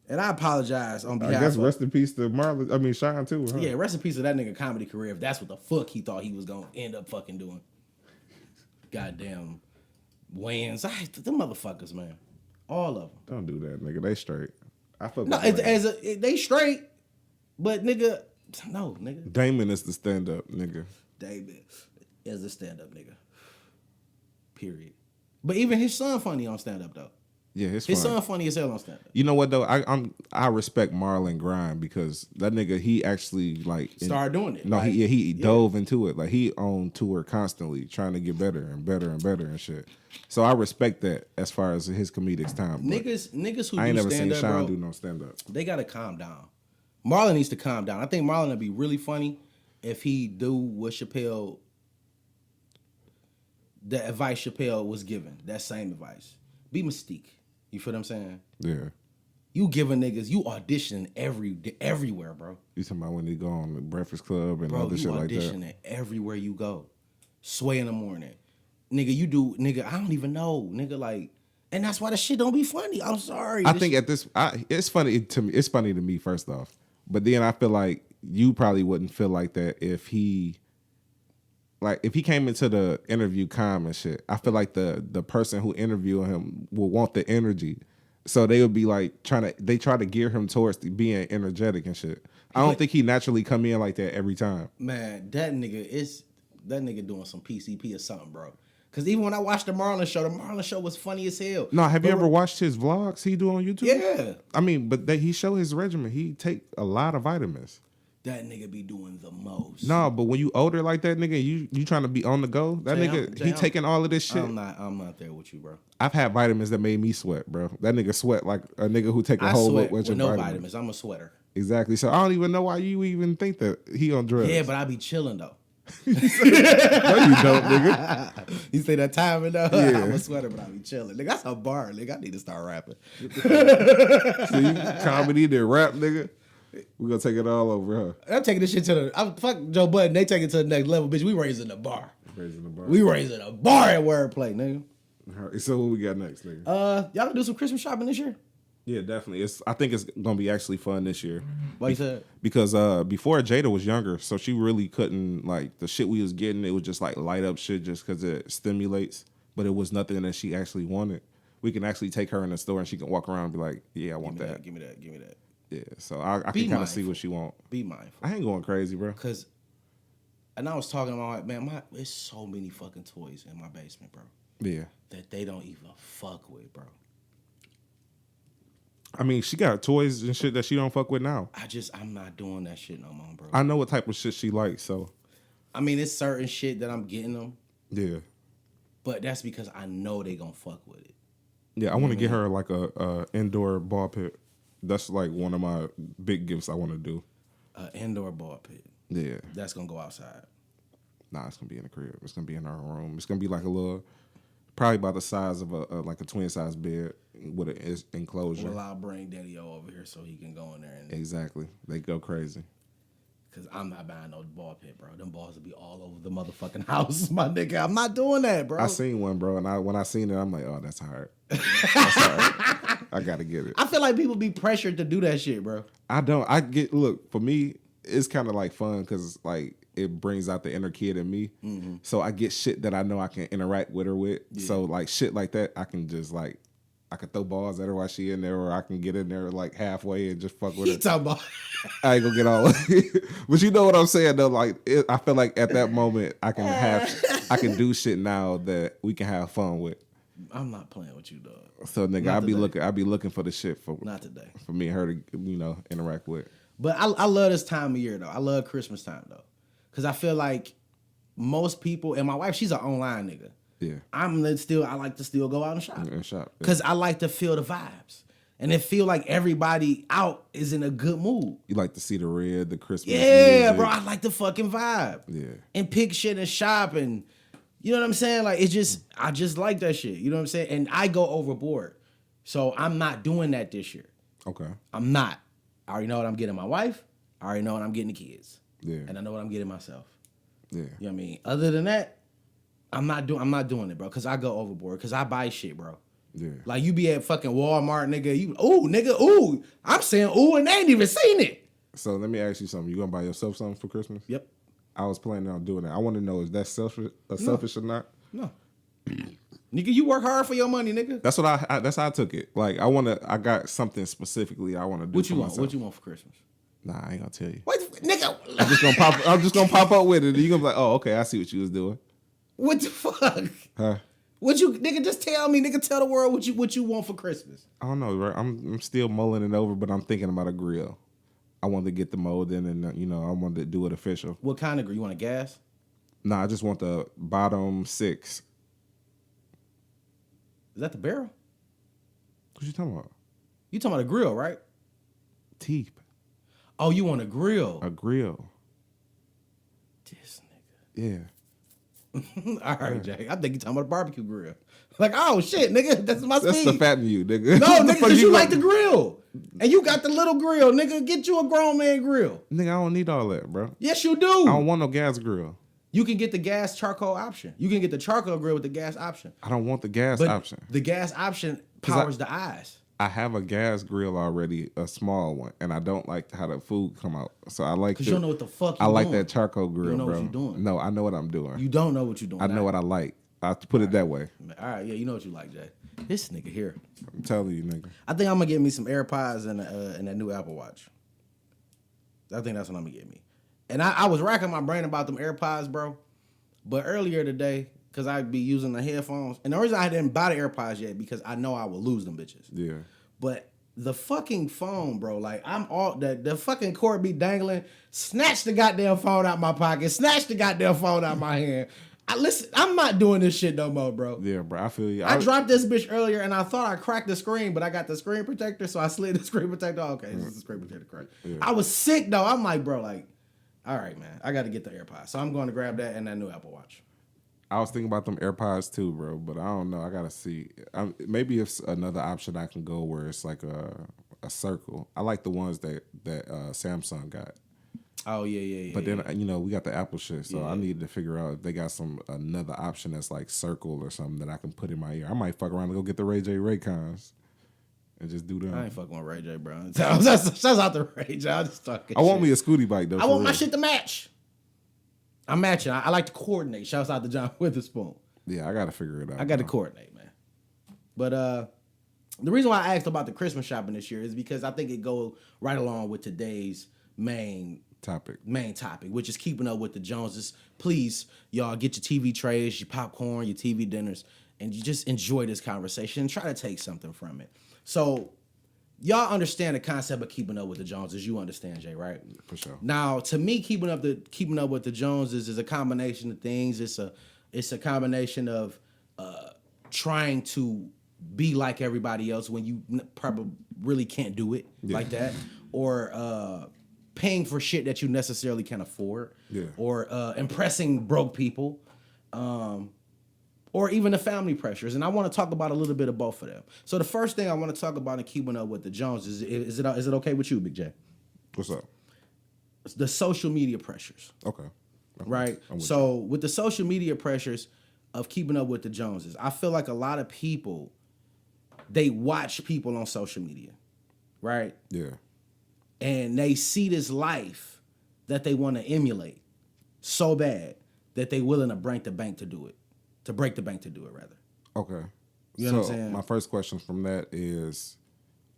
And I apologize on behalf of... I guess rest in peace to Sean too, huh? Yeah, rest in peace to that nigga comedy career if that's what the fuck he thought he was going to end up fucking doing. Goddamn Wayans. Them motherfuckers, man. All of them. Don't do that, nigga. They straight. I fuck no, they straight, but nigga, no, nigga. Damon is the stand-up, nigga. Damon is the stand-up, nigga. Period. But even his son funny on stand-up, though. Yeah, his son funny as hell on stand-up. You know what though? I respect Marlon Grind because that nigga he actually like started doing it. No, like, he dove into it. Like he on tour constantly trying to get better and better and better and shit. So I respect that as far as his comedic time. Niggas who I ain't do never seen stand-up, Sean bro, do no stand-up. They gotta calm down. Marlon needs to calm down. I think Marlon would be really funny if he do what Chappelle, the advice Chappelle was given. That same advice. Be Mystique. You feel what I'm saying? Yeah. You giving niggas, you auditioning everywhere, bro. You talking about when they go on the Breakfast Club and other shit like that? You auditioning everywhere you go. Sway in the morning. Nigga, I don't even know. Nigga, like, and that's why the shit don't be funny. I'm sorry. I think it's funny to me. It's funny to me first off. But then I feel like you probably wouldn't feel like that if he came into the interview calm and shit. I feel like the person who interviewed him will want the energy So they would be like they try to gear him towards being energetic and shit. I don't think he naturally come in like that every time. Man, that nigga doing some PCP or something, bro. Because even when I watched the Marlon show was funny as hell. No, have you ever watched his vlogs he do on YouTube? Yeah. I mean, but he show his regimen. He take a lot of vitamins. That nigga be doing the most. No, but when you older like that nigga, you trying to be on the go. That nigga, he taking all of this shit. I'm not there with you, bro. I've had vitamins that made me sweat, bro. That nigga sweat like a nigga who take a whole sweat bunch with of no vitamins. I'm a sweater. Exactly. So I don't even know why you even think that he on drugs. Yeah, but I be chilling though. No, you don't, nigga. You say that time though? Yeah. I'm a sweater, but I be chilling. Nigga, that's a bar, nigga. I need to start rapping. So you comedy then rap, nigga. We gonna take it all over, huh? I'm taking this shit to fuck Joe Budden. They take it to the next level, bitch. We raising the bar. We raising a bar at wordplay, nigga. All right, so what we got next, nigga? Y'all gonna do some Christmas shopping this year? Yeah, definitely. I think it's gonna be actually fun this year. Why you said? Because before Jada was younger, so she really couldn't like the shit we was getting. It was just like light up shit just because it stimulates, but it was nothing that she actually wanted. We can actually take her in the store and she can walk around and be like, "Yeah, I want that. Give me that. Yeah, so I can kind of see what she want. Be mindful. I ain't going crazy, bro. And I was talking about, man, there's so many fucking toys in my basement, bro. Yeah. That they don't even fuck with, bro. I mean, she got toys and shit that she don't fuck with now. I'm not doing that shit no more, bro. I know what type of shit she likes, so. I mean, it's certain shit that I'm getting them. Yeah. But that's because I know they gonna fuck with it. Yeah, I want to get her like a indoor ball pit. That's like one of my big gifts I want to do. An indoor ball pit. Yeah. That's gonna go outside. Nah, it's gonna be in the crib. It's gonna be in our room. It's gonna be like a little, probably about the size of like a twin size bed with an enclosure. Well, I'll bring Daddy O over here so he can go in there and. Exactly. They go crazy. Cause I'm not buying no ball pit, bro. Them balls will be all over the motherfucking house, my nigga. I'm not doing that, bro. I seen one, bro, and when I seen it, I'm like, oh, that's hard. That's hard. I gotta get it. I feel like people be pressured to do that shit, bro. I don't. Look, for me, it's kind of like fun because like it brings out the inner kid in me. Mm-hmm. So I get shit that I know I can interact with her with. Yeah. So like shit like that, I can just like. I can throw balls at her while she in there, or I can get in there like halfway and just fuck with her. Talking about. I ain't gonna get all, but you know what I'm saying though. Like I feel like at that moment I can do shit now that we can have fun with. I'm not playing with you, dog. So nigga, I'll be looking for the shit for not today for me and her to interact with. But I love this time of year though. I love Christmas time though, because I feel like most people and my wife, she's an online nigga. Yeah, I like to still go out and shop. And shop because I like to feel the vibes, and it feel like everybody out is in a good mood. You like to see the red, the Christmas. Yeah, music. bro, I like the fucking vibe. Yeah, and pick shit and shop, and you know what I'm saying. Like I just like that shit. You know what I'm saying. And I go overboard, so I'm not doing that this year. Okay, I'm not. I already know what I'm getting my wife. I already know what I'm getting the kids. Yeah, and I know what I'm getting myself. Yeah, you know what I mean. Other than that. I'm not doing it, bro, because I go overboard, because I buy shit, bro. Yeah. Like, you be at fucking Walmart, nigga, I'm saying ooh, and they ain't even seen it. So let me ask you something. You gonna buy yourself something for Christmas? Yep. I was planning on doing that. I want to know, is that selfish or not? No. Nigga, you work hard for your money, nigga. That's what that's how I took it. Like, I got something specifically I want to do. What you want? Myself. What you want for Christmas? Nah, I ain't gonna tell you. What, nigga? I'm just gonna pop up with it. And you gonna be like, oh, okay, I see what you was doing. What the fuck? Huh? What you, nigga, just tell me, nigga, tell the world what you want for Christmas. I don't know, right? I'm still mulling it over, but I'm thinking about a grill. I want to get the mold in and, I want to do it official. What kind of grill? You want a gas? Nah, I just want the bottom 6. Is that the barrel? What you talking about? You talking about a grill, right? Teep. Oh, you want a grill? A grill. This nigga. Yeah. All right, Jay. I think you're talking about a barbecue grill. Like, oh shit, nigga, that's my speed. That's the fat in you, nigga. No, nigga, because you like the grill. And you got the little grill, nigga. Get you a grown man grill. Nigga, I don't need all that, bro. Yes, you do. I don't want no gas grill. You can get the gas charcoal option. You can get the charcoal grill with the gas option. I don't want the gas option. The gas option powers the eyes. I have a gas grill already, a small one, and I don't like how the food come out. So I like because you don't know what the fuck. I like that charcoal grill, you don't know bro. What you're doing. No, I know what I'm doing. You don't know what you're doing. I know what I like. I put it that way. All right, yeah, you know what you like, Jay. This nigga here. I'm telling you, nigga. I think I'm gonna get me some AirPods and that new Apple Watch. I think that's what I'm gonna get me. And I was racking my brain about them AirPods, bro. But earlier today, because I'd be using the headphones, and the reason I didn't buy the AirPods yet because I know I will lose them bitches. Yeah. But the fucking phone, bro, like I'm all the fucking cord be dangling. Snatch the goddamn phone out my pocket. Snatch the goddamn phone out my hand. I'm not doing this shit no more, bro. Yeah, bro. I feel you. I dropped this bitch earlier and I thought I cracked the screen, but I got the screen protector, so I slid the screen protector. Okay, this is the screen protector crack. Yeah. I was sick though. I'm like, bro, like, all right, man, I got to get the AirPods. So I'm going to grab that and that new Apple Watch. I was thinking about them AirPods too, bro, but I don't know. I gotta see. Maybe it's another option I can go where it's like a circle. I like the ones that Samsung got. Oh yeah. But then we got the Apple shit, so I need to figure out if they got another option that's like circle or something that I can put in my ear. I might fuck around and go get the Ray J Raycons and just do them. I ain't fucking with Ray J, bro. Shouts out to Ray J. I just talking. I want me a Scooty bike though. I want my shit to match. I'm matching. I like to coordinate. Shouts out to John Witherspoon. Yeah, I gotta figure it out. I got to coordinate, man. But the reason why I asked about the Christmas shopping this year is because I think it go right along with today's main topic, which is keeping up with the Joneses. Please, y'all, get your TV trays, your popcorn, your TV dinners, and you just enjoy this conversation and try to take something from it. So, y'all understand the concept of keeping up with the Joneses. You understand, Jay, right? For sure. Now, to me, keeping up with the Joneses is a combination of things. It's a combination of trying to be like everybody else when you probably really can't do it like that, or paying for shit that you necessarily can't afford, or impressing broke people, or even the family pressures. And I want to talk about a little bit of both of them. So the first thing I want to talk about in keeping up with the Joneses is it okay with you, Big J? What's up? The social media pressures. Okay. Right? So with the social media pressures of keeping up with the Joneses, I feel like a lot of people, they watch people on social media, right? Yeah. And they see this life that they want to emulate so bad that they willing to break the bank to do it. To break the bank to do it, rather. Okay. You know what I'm saying? My first question from that is,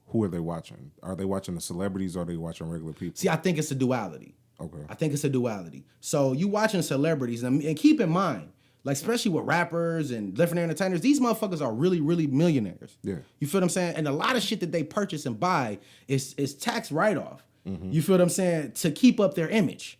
who are they watching? Are they watching the celebrities or are they watching regular people? See, I think it's a duality. Okay. I think it's a duality. So you watching celebrities, and keep in mind, like especially with rappers and different entertainers, these motherfuckers are really, really millionaires. Yeah. You feel what I'm saying? And a lot of shit that they purchase and buy is tax write-off. Mm-hmm. You feel what I'm saying? To keep up their image.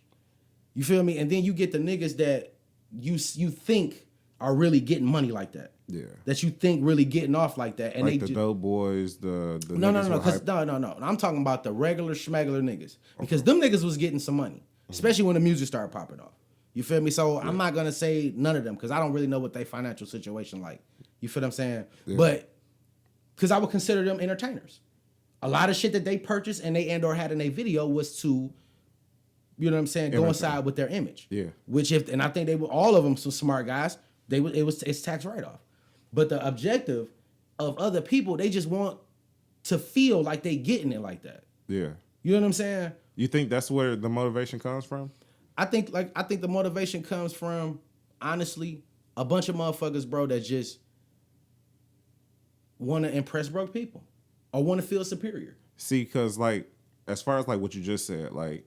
You feel me? And then you get the niggas that you think are really getting money like that. Yeah. That you think really getting off like that. And like the dope boys, the No. I'm talking about the regular schmegular niggas. Because them niggas was getting some money. Especially when the music started popping off. You feel me? So I'm not gonna say none of them because I don't really know what their financial situation like. You feel what I'm saying? Yeah. But because I would consider them entertainers. A lot of shit that they purchased and they or had in their video was to, you know what I'm saying, go inside with their image. Yeah. And I think they were all of them some smart guys. It's tax write-off. But the objective of other people, they just want to feel like they getting it like that. Yeah. You know what I'm saying? You think that's where the motivation comes from? I think the motivation comes from, honestly, a bunch of motherfuckers, bro, that just want to impress broke people or want to feel superior. See, because like as far as like what you just said, like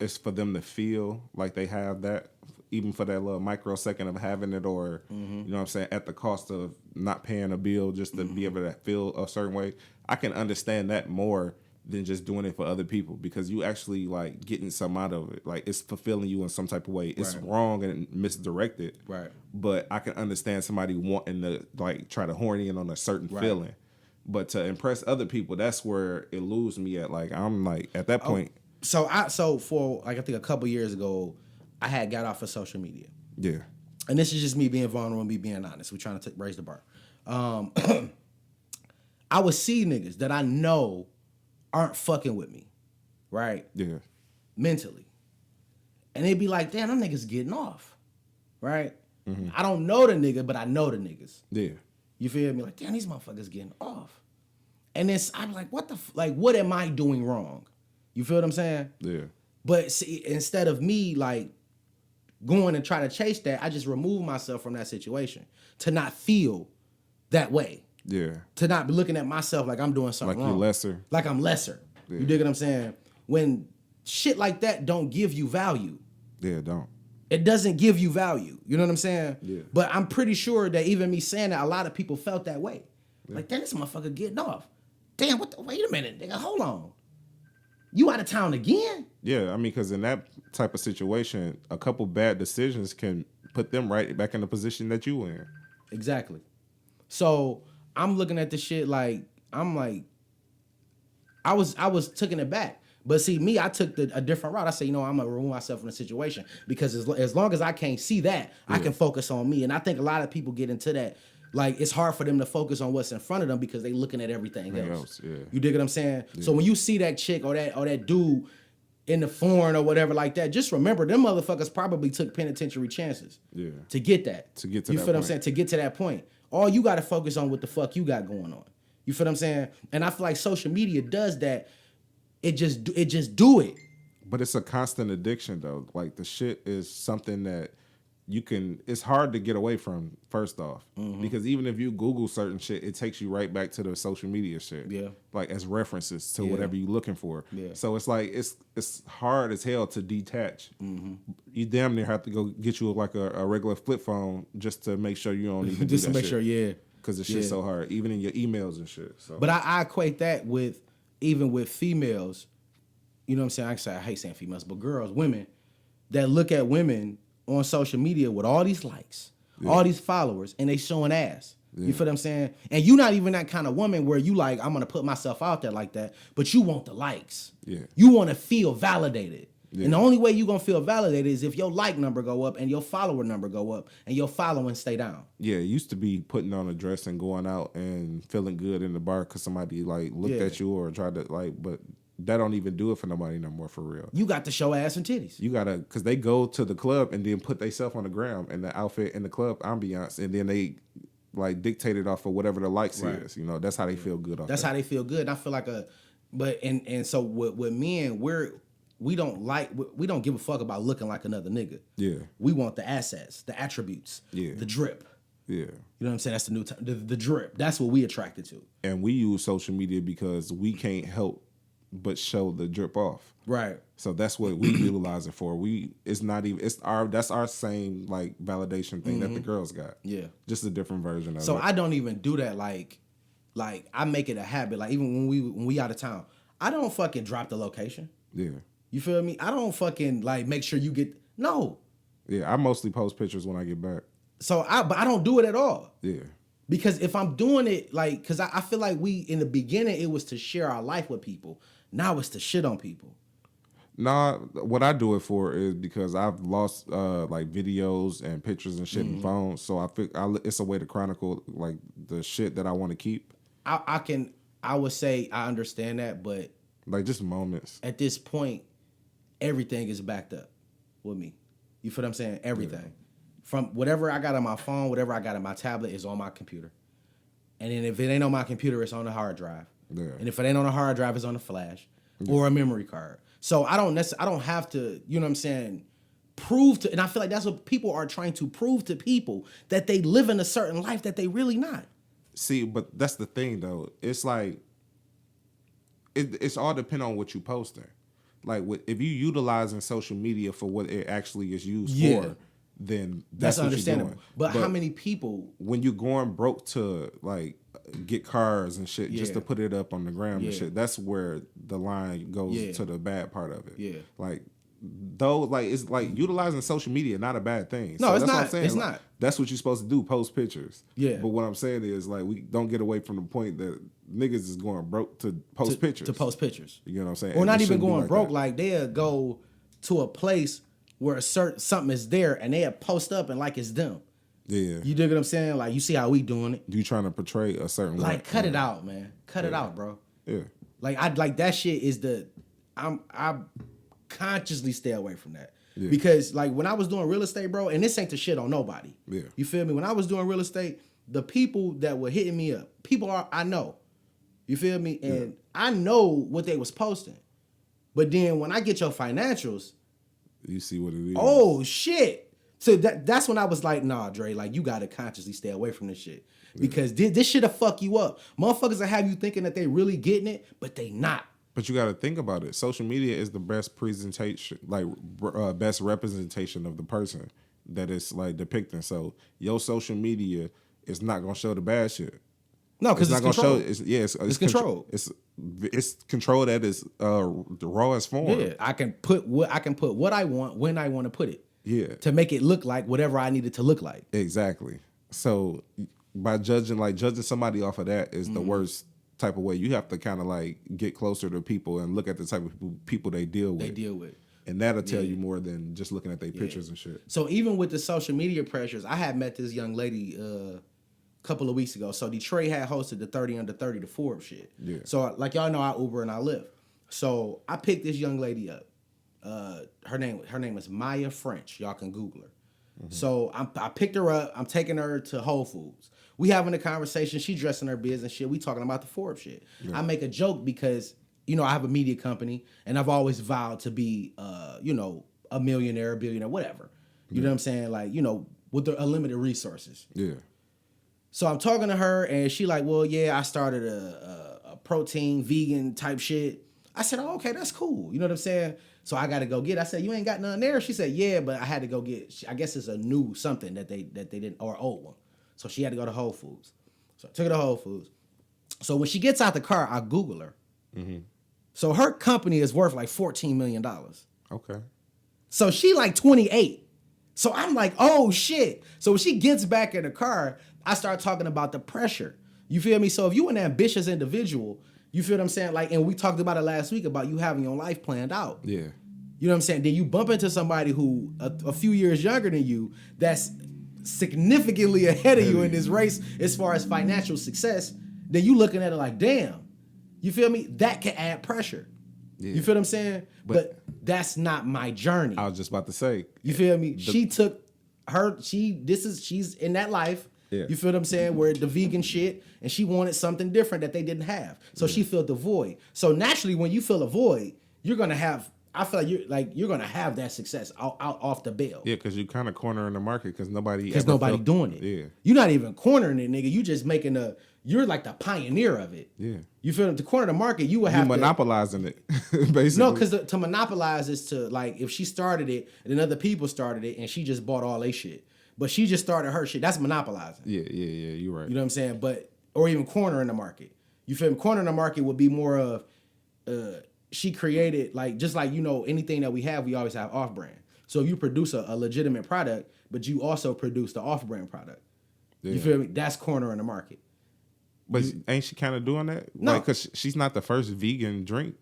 it's for them to feel like they have that, even for that little microsecond of having it, or you know what I'm saying, at the cost of not paying a bill just to be able to feel a certain way. I can understand that more than just doing it for other people, because you actually like getting something out of it. Like it's fulfilling you in some type of way. It's wrong and misdirected. Right. But I can understand somebody wanting to like try to horn in on a certain feeling. But to impress other people, that's where it loses me at. Like I'm like at that point. So for like I think a couple years ago, I had got off of social media. Yeah. And this is just me being vulnerable and me being honest. We're trying to raise the bar. I would see niggas that I know aren't fucking with me, right? Yeah. Mentally. And they'd be like, damn, them niggas getting off, right? Mm-hmm. I don't know the nigga, but I know the niggas. Yeah. You feel me? Like, damn, these motherfuckers getting off. And I'm like, what am I doing wrong? You feel what I'm saying? Yeah. But see, instead of me, like, going and try to chase that, I just remove myself from that situation to not feel that way. Yeah. To not be looking at myself like I'm doing something Like wrong. you're lesser. Like I'm lesser. Yeah. You dig what I'm saying? When shit like that don't give you value. Yeah, don't. It doesn't give you value. You know what I'm saying? Yeah. But I'm pretty sure that even me saying that, a lot of people felt that way. Yeah. Like, damn, this motherfucker getting off. Damn, wait a minute, nigga, hold on. You out of town again? Yeah, I mean, because in that type of situation, a couple bad decisions can put them right back in the position that you in. Exactly. So I'm looking at this shit like, I'm like, I was taking it back. But see, me, I took a different route. I said, I'm going to remove myself from the situation because as long as I can't see that, I can focus on me. And I think a lot of people get into that. Like, it's hard for them to focus on what's in front of them because they looking at everything else. Yeah. You dig what I'm saying? Yeah. So when you see that chick or that dude in the foreign or whatever like that, just remember them motherfuckers probably took penitentiary chances. Yeah. To get that. To get to you that feel what I'm point. saying? To get to that point. All you got to focus on what the fuck you got going on. You feel what I'm saying? And I feel like social media does that. It just do it. But it's a constant addiction though. Like the shit is something that it's hard to get away from, first off. Mm-hmm. Because even if you Google certain shit, it takes you right back to the social media shit. Yeah. Like as references to whatever you're looking for. Yeah. So it's like it's hard as hell to detach. Mm-hmm. You damn near have to go get you like a regular flip phone just to make sure you don't even just do that to make shit. sure, yeah. Because the shit's so hard, even in your emails and shit. So. But I equate that with even with females. You know what I'm saying? I hate saying females, but girls, women that look at women on social media with all these likes, all these followers, and they showing ass. Yeah. You feel what I'm saying? And you not even that kind of woman where you like, I'm gonna put myself out there like that, but you want the likes. Yeah. You want to feel validated. Yeah. And the only way you gonna feel validated is if your like number go up and your follower number go up and your following stay down. Yeah, it used to be putting on a dress and going out and feeling good in the bar because somebody like looked at you or tried to like, but that don't even do it for nobody no more, for real. You got to show ass and titties. You gotta, because they go to the club and then put themselves on the ground in the outfit in the club ambiance, and then they like dictate it off of whatever the likes is. You know, that's how they feel good off. That's how they feel good. And I feel like and so with men, we don't give a fuck about looking like another nigga. Yeah. We want the assets, the attributes, the drip. Yeah. You know what I'm saying? That's the new term. The drip. That's what we attracted to. And we use social media because we can't help but show the drip off. Right. So that's what we utilize it for. That's our same like validation thing that the girls got. Yeah. Just a different version of it. So I don't even do that like I make it a habit. Like even when we out of town, I don't fucking drop the location. Yeah. You feel me? I don't fucking like make sure you get no. Yeah, I mostly post pictures when I get back. But I don't do it at all. Yeah. Because if I'm doing it like, because I feel like in the beginning it was to share our life with people. Now it's to shit on people. Nah, what I do it for is because I've lost like videos and pictures and shit in phones. So it's a way to chronicle like the shit that I want to keep. I would say I understand that, but like just moments. At this point, everything is backed up with me. You feel what I'm saying? Everything. Yeah. From whatever I got on my phone, whatever I got on my tablet is on my computer. And then if it ain't on my computer, it's on the hard drive. Yeah. And if it ain't on a hard drive, it's on a flash or a memory card. So I don't have to, you know what I'm saying, and I feel like that's what people are trying to prove to people, that they live in a certain life that they really not. See, but that's the thing though. It's like, it's all depend on what you posting. Like if you utilizing social media for what it actually is used for, then that's what understandable. You're doing. But how many people, when you're going broke to like get cars and shit just to put it up on the ground and shit, that's where the line goes to the bad part of it. Yeah. Like though, like it's like utilizing social media, not a bad thing. No, so it's that's not. What I'm saying. It's like, not. That's what you're supposed to do, post pictures. Yeah. But what I'm saying is like we don't get away from the point that niggas is going broke to post pictures. To post pictures. You know what I'm saying? Or not even going broke. Like they'll go to a place where something is there and they'll post up and like it's them. Yeah. You dig what I'm saying? Like you see how we doing it. You trying to portray a certain like cut it out, man. Cut it out, bro. Yeah. Like that shit is I consciously stay away from that. Yeah. Because like when I was doing real estate, bro, and this ain't the shit on nobody. Yeah. You feel me? When I was doing real estate, the people that were hitting me up, I know. You feel me? And I know what they was posting. But then when I get your financials, you see what it is. Oh shit. So that's when I was like, nah, Dre, like you gotta consciously stay away from this shit. Because this shit'll fuck you up. Motherfuckers will have you thinking that they really getting it, but they not. But you got to think about it. Social media is the best presentation, like best representation of the person that it's like depicting. So your social media is not gonna show the bad shit. No, because it's not gonna controlled. show. It's controlled. It's controlled at its the rawest form. Yeah, I can put what I want when I want to put it. Yeah. To make it look like whatever I need it to look like. Exactly. So by judging somebody off of that is the worst type of way. You have to kind of like get closer to people and look at the type of people they deal with. And that'll tell you more than just looking at their pictures and shit. So even with the social media pressures, I had met this young lady a couple of weeks ago. So Detroit had hosted the 30 under 30, the Forbes shit. Yeah. So like y'all know, I Uber and I Lyft. So I picked this young lady up. Her name is Maya French. Y'all can Google her. Mm-hmm. So I picked her up. I'm taking her to Whole Foods. We having a conversation. She dressing her biz and shit. We talking about the Forbes shit. Yeah. I make a joke because, you know, I have a media company and I've always vowed to be, you know, a millionaire, a billionaire, whatever. You know what I'm saying? Like, you know, with the unlimited resources. Yeah. So I'm talking to her and she like, well, yeah, I started a protein, vegan type shit. I said, oh, okay, that's cool. You know what I'm saying? So I got to go get. I said, you ain't got nothing there? She said, yeah, but I had to go get. I guess it's a new something that they didn't, or old one. So she had to go to Whole Foods. So I took her to Whole Foods. So when she gets out the car, I Google her. Mm-hmm. So her company is worth like $14 million. Okay. So she like 28. So I'm like, oh shit. So when she gets back in the car, I start talking about the pressure. You feel me? So if you an ambitious individual, you feel what I'm saying? Like, and we talked about it last week about you having your life planned out. Yeah. You know what I'm saying? Then you bump into somebody who a few years younger than you that's significantly ahead of you in this race as far as financial success. Then you looking at it like, damn. You feel me? That can add pressure. Yeah. You feel what I'm saying? But that's not my journey. I was just about to say. You feel me? She took her, she's in that life. Yeah. You feel what I'm saying? Where the vegan shit, and she wanted something different that they didn't have. So she filled the void. So naturally, when you fill a void, you're gonna have. I feel like you're gonna have that success out off the bill. Yeah, because you kind of cornering the market because nobody doing it. Yeah, you're not even cornering it, nigga. You just making you're like the pioneer of it. Yeah, you feel to corner the market, you would have monopolizing it. Basically, no, because to monopolize is to like if she started it and then other people started it and she just bought all they shit. But she just started her shit. That's monopolizing. Yeah, you're right. You know what I'm saying? But or even cornering the market. You feel me? Cornering the market would be more of she created like just like you know anything that we always have off brand. So if you produce a legitimate product, but you also produce the off brand product. Yeah. You feel me? That's cornering the market. But ain't she kind of doing that? No, because she's not the first vegan drink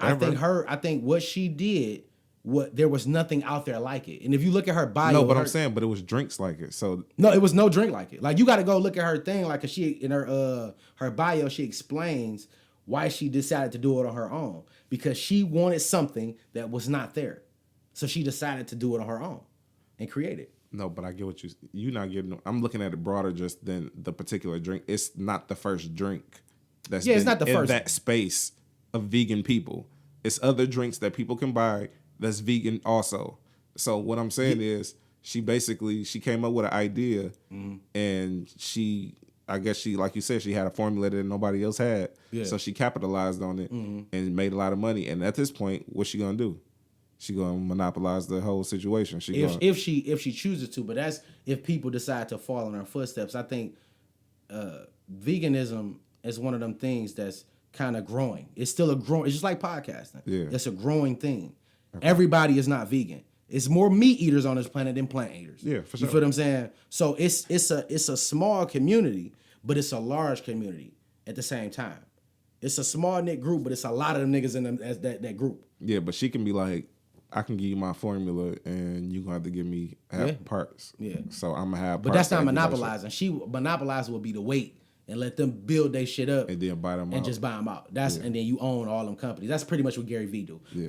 ever. I think what she did. There was nothing out there like it. And if you look at her bio, no, but I'm saying, but it was drinks like it. So no, it was no drink like it. Like you got to go look at her thing. Like, cause she in her bio, she explains why she decided to do it on her own because she wanted something that was not there. So she decided to do it on her own and create it. No, but I get what you're not getting. I'm looking at it broader just than the particular drink. It's not the first drink that's it's not the first in that space of vegan people. It's other drinks that people can buy. That's vegan also. So what I'm saying is she came up with an idea and I guess she, like you said, she had a formula that nobody else had. Yeah. So she capitalized on it and made a lot of money. And at this point, what's she gonna do? She gonna monopolize the whole situation. If she chooses to, but that's if people decide to follow in her footsteps. I think veganism is one of them things that's kind of growing. It's still it's just like podcasting. Yeah. It's a growing thing. Everybody is not vegan. It's more meat eaters on this planet than plant eaters. Yeah, for sure. You feel what I'm saying? So it's a small community, but it's a large community at the same time. It's a small knit group, but it's a lot of them niggas in them as that group. Yeah, but she can be like, I can give you my formula, and you gonna have to give me half parts. Yeah. So I'm gonna have. But that's not monopolizing. She monopolizing will be the weight and let them build their shit up and then buy them out. And just buy them out. And then you own all them companies. That's pretty much what Gary Vee do. Yeah.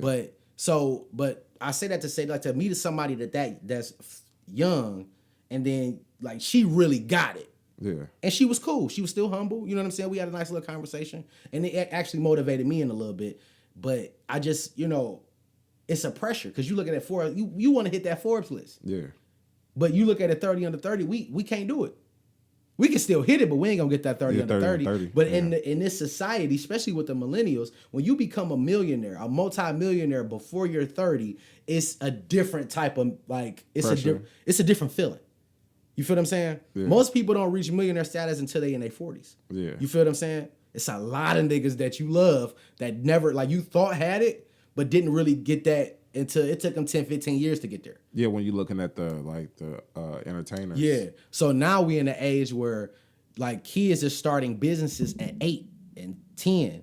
But I say that to say like to meet somebody that's young, and then like she really got it. Yeah. And she was cool. She was still humble. You know what I'm saying? We had a nice little conversation, and it actually motivated me in a little bit. But I just it's a pressure because you looking at Forbes. You want to hit that Forbes list. Yeah. But you look at it 30 under 30, we can't do it. We can still hit it, but we ain't gonna get that 30 under 30. But in this society, especially with the millennials, when you become a millionaire, a multi-millionaire before you're 30, it's a different type of like it's a different feeling. You feel what I'm saying? Yeah. Most people don't reach millionaire status until they in their 40s. Yeah. You feel what I'm saying? It's a lot of niggas that you love that never like you thought had it, but didn't really get that until it took them 10, 15 years to get there. Yeah, when you're looking at the entertainers. Yeah. So now we in the age where like kids are starting businesses at 8 and 10.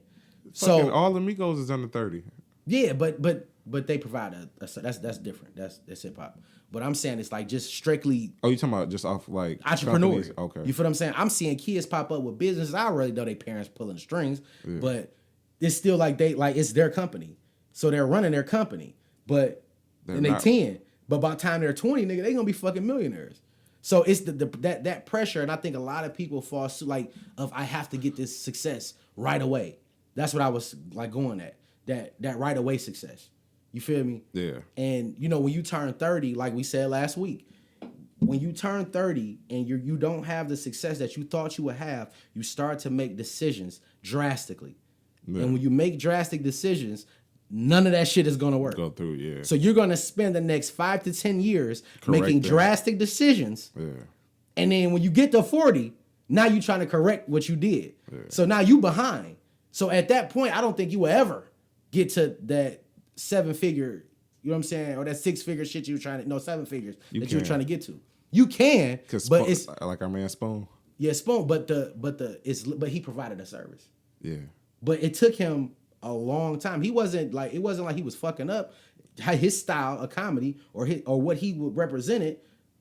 So all the Migos is under 30. Yeah, but they provide that's different. That's hip hop. But I'm saying it's like just strictly. Oh, you talking about just off like entrepreneurs? Okay. You feel what I'm saying? I'm seeing kids pop up with businesses. I already know their parents pulling the strings, but it's still like it's their company, so they're running their company. But and they 10. But by the time they're 20, nigga, they gonna be fucking millionaires. So it's that pressure, and I think a lot of people fall like of I have to get this success right away. That's what I was like going at that right away success. You feel me? Yeah. And you know when you turn 30, like we said last week, when you turn 30 and you don't have the success that you thought you would have, you start to make decisions drastically. Yeah. And when you make drastic decisions, none of that shit is gonna work. Go through, yeah. So you're gonna spend the next 5 to 10 years making drastic decisions. Yeah. And then when you get to 40, now you're trying to correct what you did. Yeah. So now you behind. So at that point, I don't think you will ever get to that 7-figure, you know what I'm saying, or that 6-figure shit you were trying to, no, 7 figures you were trying to get to. You can, but it's like our man Spoon. Yeah, Spoon, but he provided a service. Yeah. But it took him a long time. It wasn't like he was fucking up. His style of comedy or what he represented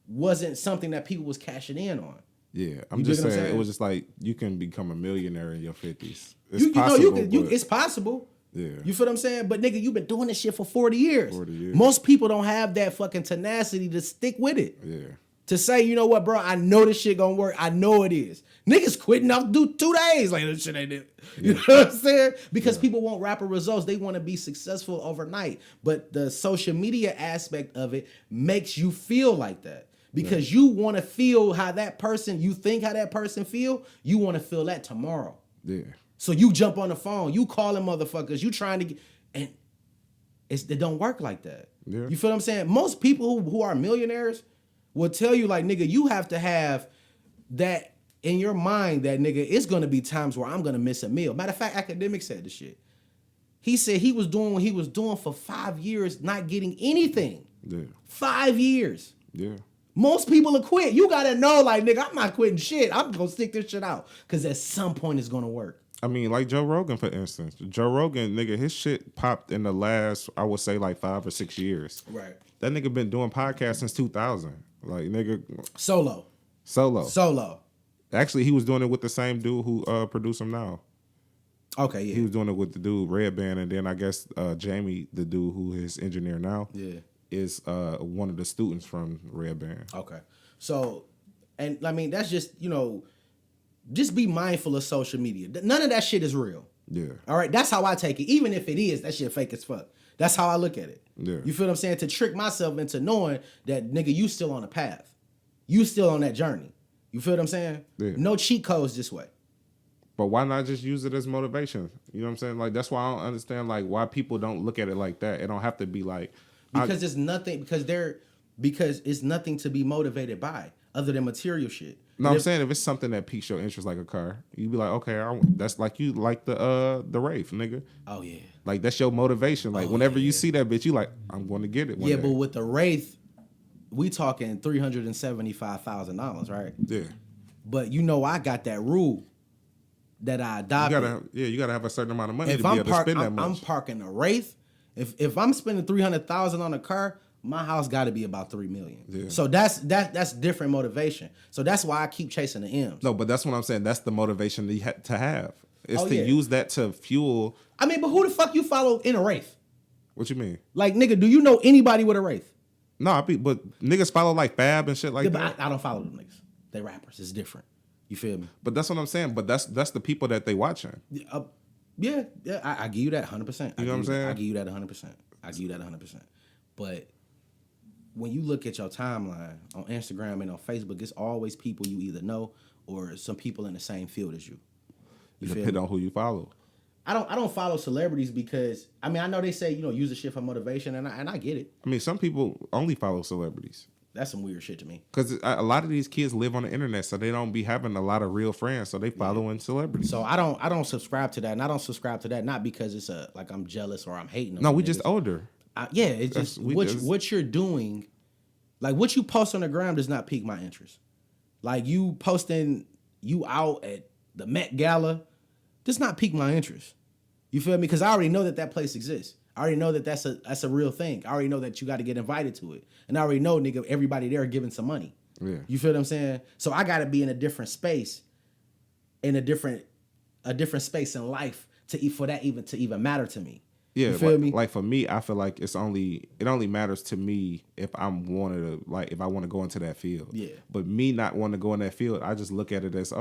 wasn't something that people was cashing in on. Yeah, I'm just saying it was just like you can become a millionaire in your 50s. It's possible. It's possible. Yeah. You feel what I'm saying? But nigga, you've been doing this shit for 40 years. 40 years. Most people don't have that fucking tenacity to stick with it. Yeah. To say, you know what, bro, I know this shit gonna work. I know it is. Niggas quitting off do 2 days. Like, this shit ain't it. You know what I'm saying? Because people want rapid results. They want to be successful overnight. But the social media aspect of it makes you feel like that. Because you want to feel how that person, you think how that person feel, you want to feel that tomorrow. Yeah. So you jump on the phone, you calling motherfuckers, you trying to get, and it don't work like that. Yeah. You feel what I'm saying? Most people who are millionaires will tell you like, nigga, you have to have that in your mind that, nigga, it's going to be times where I'm going to miss a meal. Matter of fact, Academic said this shit. He said he was doing what he was doing for 5 years, not getting anything. Yeah. 5 years. Yeah. Most people will quit. You got to know, like, nigga, I'm not quitting shit. I'm going to stick this shit out because at some point it's going to work. I mean, like Joe Rogan, for instance. Joe Rogan, nigga, his shit popped in the last, I would say, like 5 or 6 years. Right. That nigga been doing podcasts since 2000. Like, nigga. Solo. Actually, he was doing it with the same dude who produced him now. Okay, yeah. He was doing it with the dude, Red Band, and then I guess Jamie, the dude who is engineer now, is one of the students from Red Band. Okay. So, and I mean, that's just, you know, just be mindful of social media. None of that shit is real. Yeah. All right? That's how I take it. Even if it is, that shit fake as fuck. That's how I look at it. Yeah. You feel what I'm saying? To trick myself into knowing that, nigga, you still on the path. You still on that journey. You feel what I'm saying? Yeah. No cheat codes this way. But why not just use it as motivation? You know what I'm saying? Like, that's why I don't understand, like, why people don't look at it like that. It don't have to be like... Because it's nothing to be motivated by other than material shit. No, I'm saying if it's something that piques your interest, like a car, you be like, okay, that's like you like the Wraith, nigga. Oh yeah, like that's your motivation. Like whenever you see that bitch, you like, I'm going to get it. One day. But with the Wraith, we talking $375,000, right? Yeah. But you know, I got that rule that I adopted. You gotta have a certain amount of money to be able to spend that much. I'm parking a Wraith. If I'm spending $300,000 on a car, my house got to be about $3 million. Yeah. So that's different motivation. So that's why I keep chasing the M's. No, but that's what I'm saying. That's the motivation that you to have. Is to use that to fuel. I mean, but who the fuck you follow in a Wraith? What you mean? Like, nigga, do you know anybody with a Wraith? No, but niggas follow like Fab and shit like that. But I don't follow them niggas. They rappers. It's different. You feel me? But that's what I'm saying. But that's the people that they watching. Yeah. I give you that 100%. You know what I'm saying? I give you that 100%. But when you look at your timeline on Instagram and on Facebook, it's always people you either know or some people in the same field as you. You depend on who you follow. I don't follow celebrities because I mean I know they say use the shit for motivation and I get it. I mean, some people only follow celebrities. That's some weird shit to me. Because a lot of these kids live on the internet, so they don't be having a lot of real friends, so they following celebrities. So I don't subscribe to that, and I don't subscribe to that not because it's like I'm jealous or I'm hating them. No, we just older. It's just what you're doing, like what you post on the ground does not pique my interest. Like you posting you out at the Met Gala does not pique my interest. You feel me? Because I already know that place exists. I already know that that's a real thing. I already know that you got to get invited to it. And I already know, nigga, everybody there giving some money. Yeah. You feel what I'm saying? So I got to be in a different space, in a different space in life for that to even matter to me. Yeah, you feel me? Like for me, I feel like it only matters to me if I want to go into that field. Yeah. But me not wanting to go in that field, I just look at it as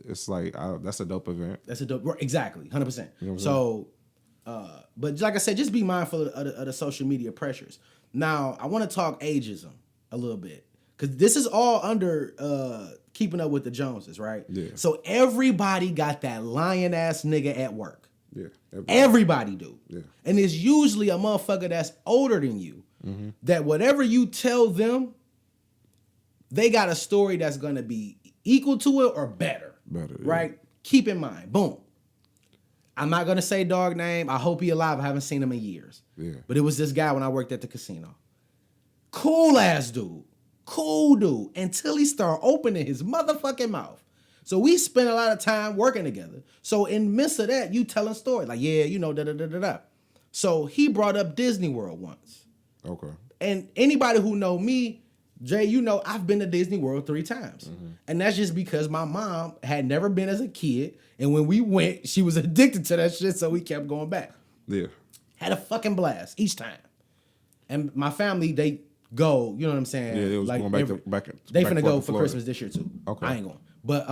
it's like that's a dope event. That's a dope, exactly, 100%. You know so, but like I said, just be mindful of the social media pressures. Now, I want to talk ageism a little bit because this is all under keeping up with the Joneses, right? Yeah. So everybody got that lion ass nigga at work. Yeah. Everybody do. Yeah. And it's usually a motherfucker that's older than you. Mm-hmm. That whatever you tell them, they got a story that's gonna be equal to it or better. Better. Yeah. Right? Keep in mind. Boom. I'm not gonna say dog name. I hope he alive. I haven't seen him in years. Yeah. But it was this guy when I worked at the casino. Cool ass dude. Cool dude. Until he started opening his motherfucking mouth. So we spent a lot of time working together. So in the midst of that, you telling stories like, yeah, da-da-da-da-da. So he brought up Disney World once. Okay. And anybody who know me, Jay, I've been to Disney World 3 times. Mm-hmm. And that's just because my mom had never been as a kid. And when we went, she was addicted to that shit. So we kept going back. Yeah. Had a fucking blast each time. And my family, they go, you know what I'm saying? Yeah, it was like going back. They finna go for Florida. Christmas this year too. Okay. I ain't going. But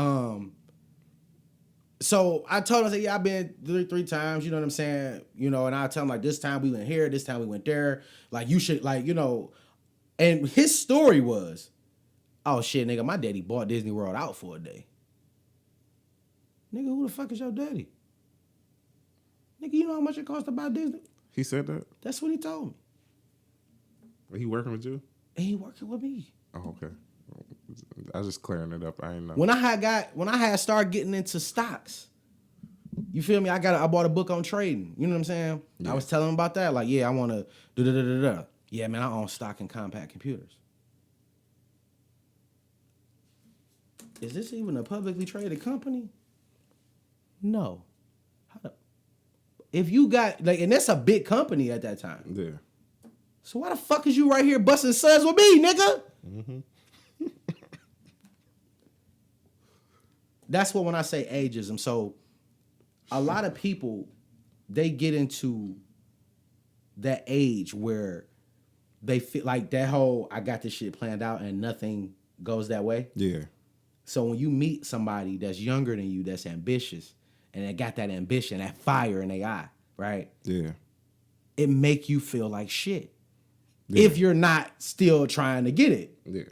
so I told him, I said, yeah, I've been 3 times, you know what I'm saying? And I tell him like this time we went here, this time we went there. Like you should and his story was, oh shit, nigga, my daddy bought Disney World out for a day. Nigga, who the fuck is your daddy? Nigga, you know how much it costs to buy Disney? He said that? That's what he told me. He working with you? And he working with me. Oh, okay. I was just clearing it up. I ain't know. When I had started getting into stocks, you feel me? I bought a book on trading. You know what I'm saying? Yeah. I was telling him about that. Like, yeah, I want to da. Yeah, man, I own stock in compact computers. Is this even a publicly traded company? No. If you got and that's a big company at that time. Yeah. So why the fuck is you right here busting suds with me, nigga? Mm-hmm. That's what when I say ageism. So a lot of people, they get into that age where they feel like that whole I got this shit planned out and nothing goes that way. Yeah. So when you meet somebody that's younger than you, that's ambitious, and they got that ambition, that fire in their eye, right? Yeah. It make you feel like shit. Yeah. If you're not still trying to get it. Yeah.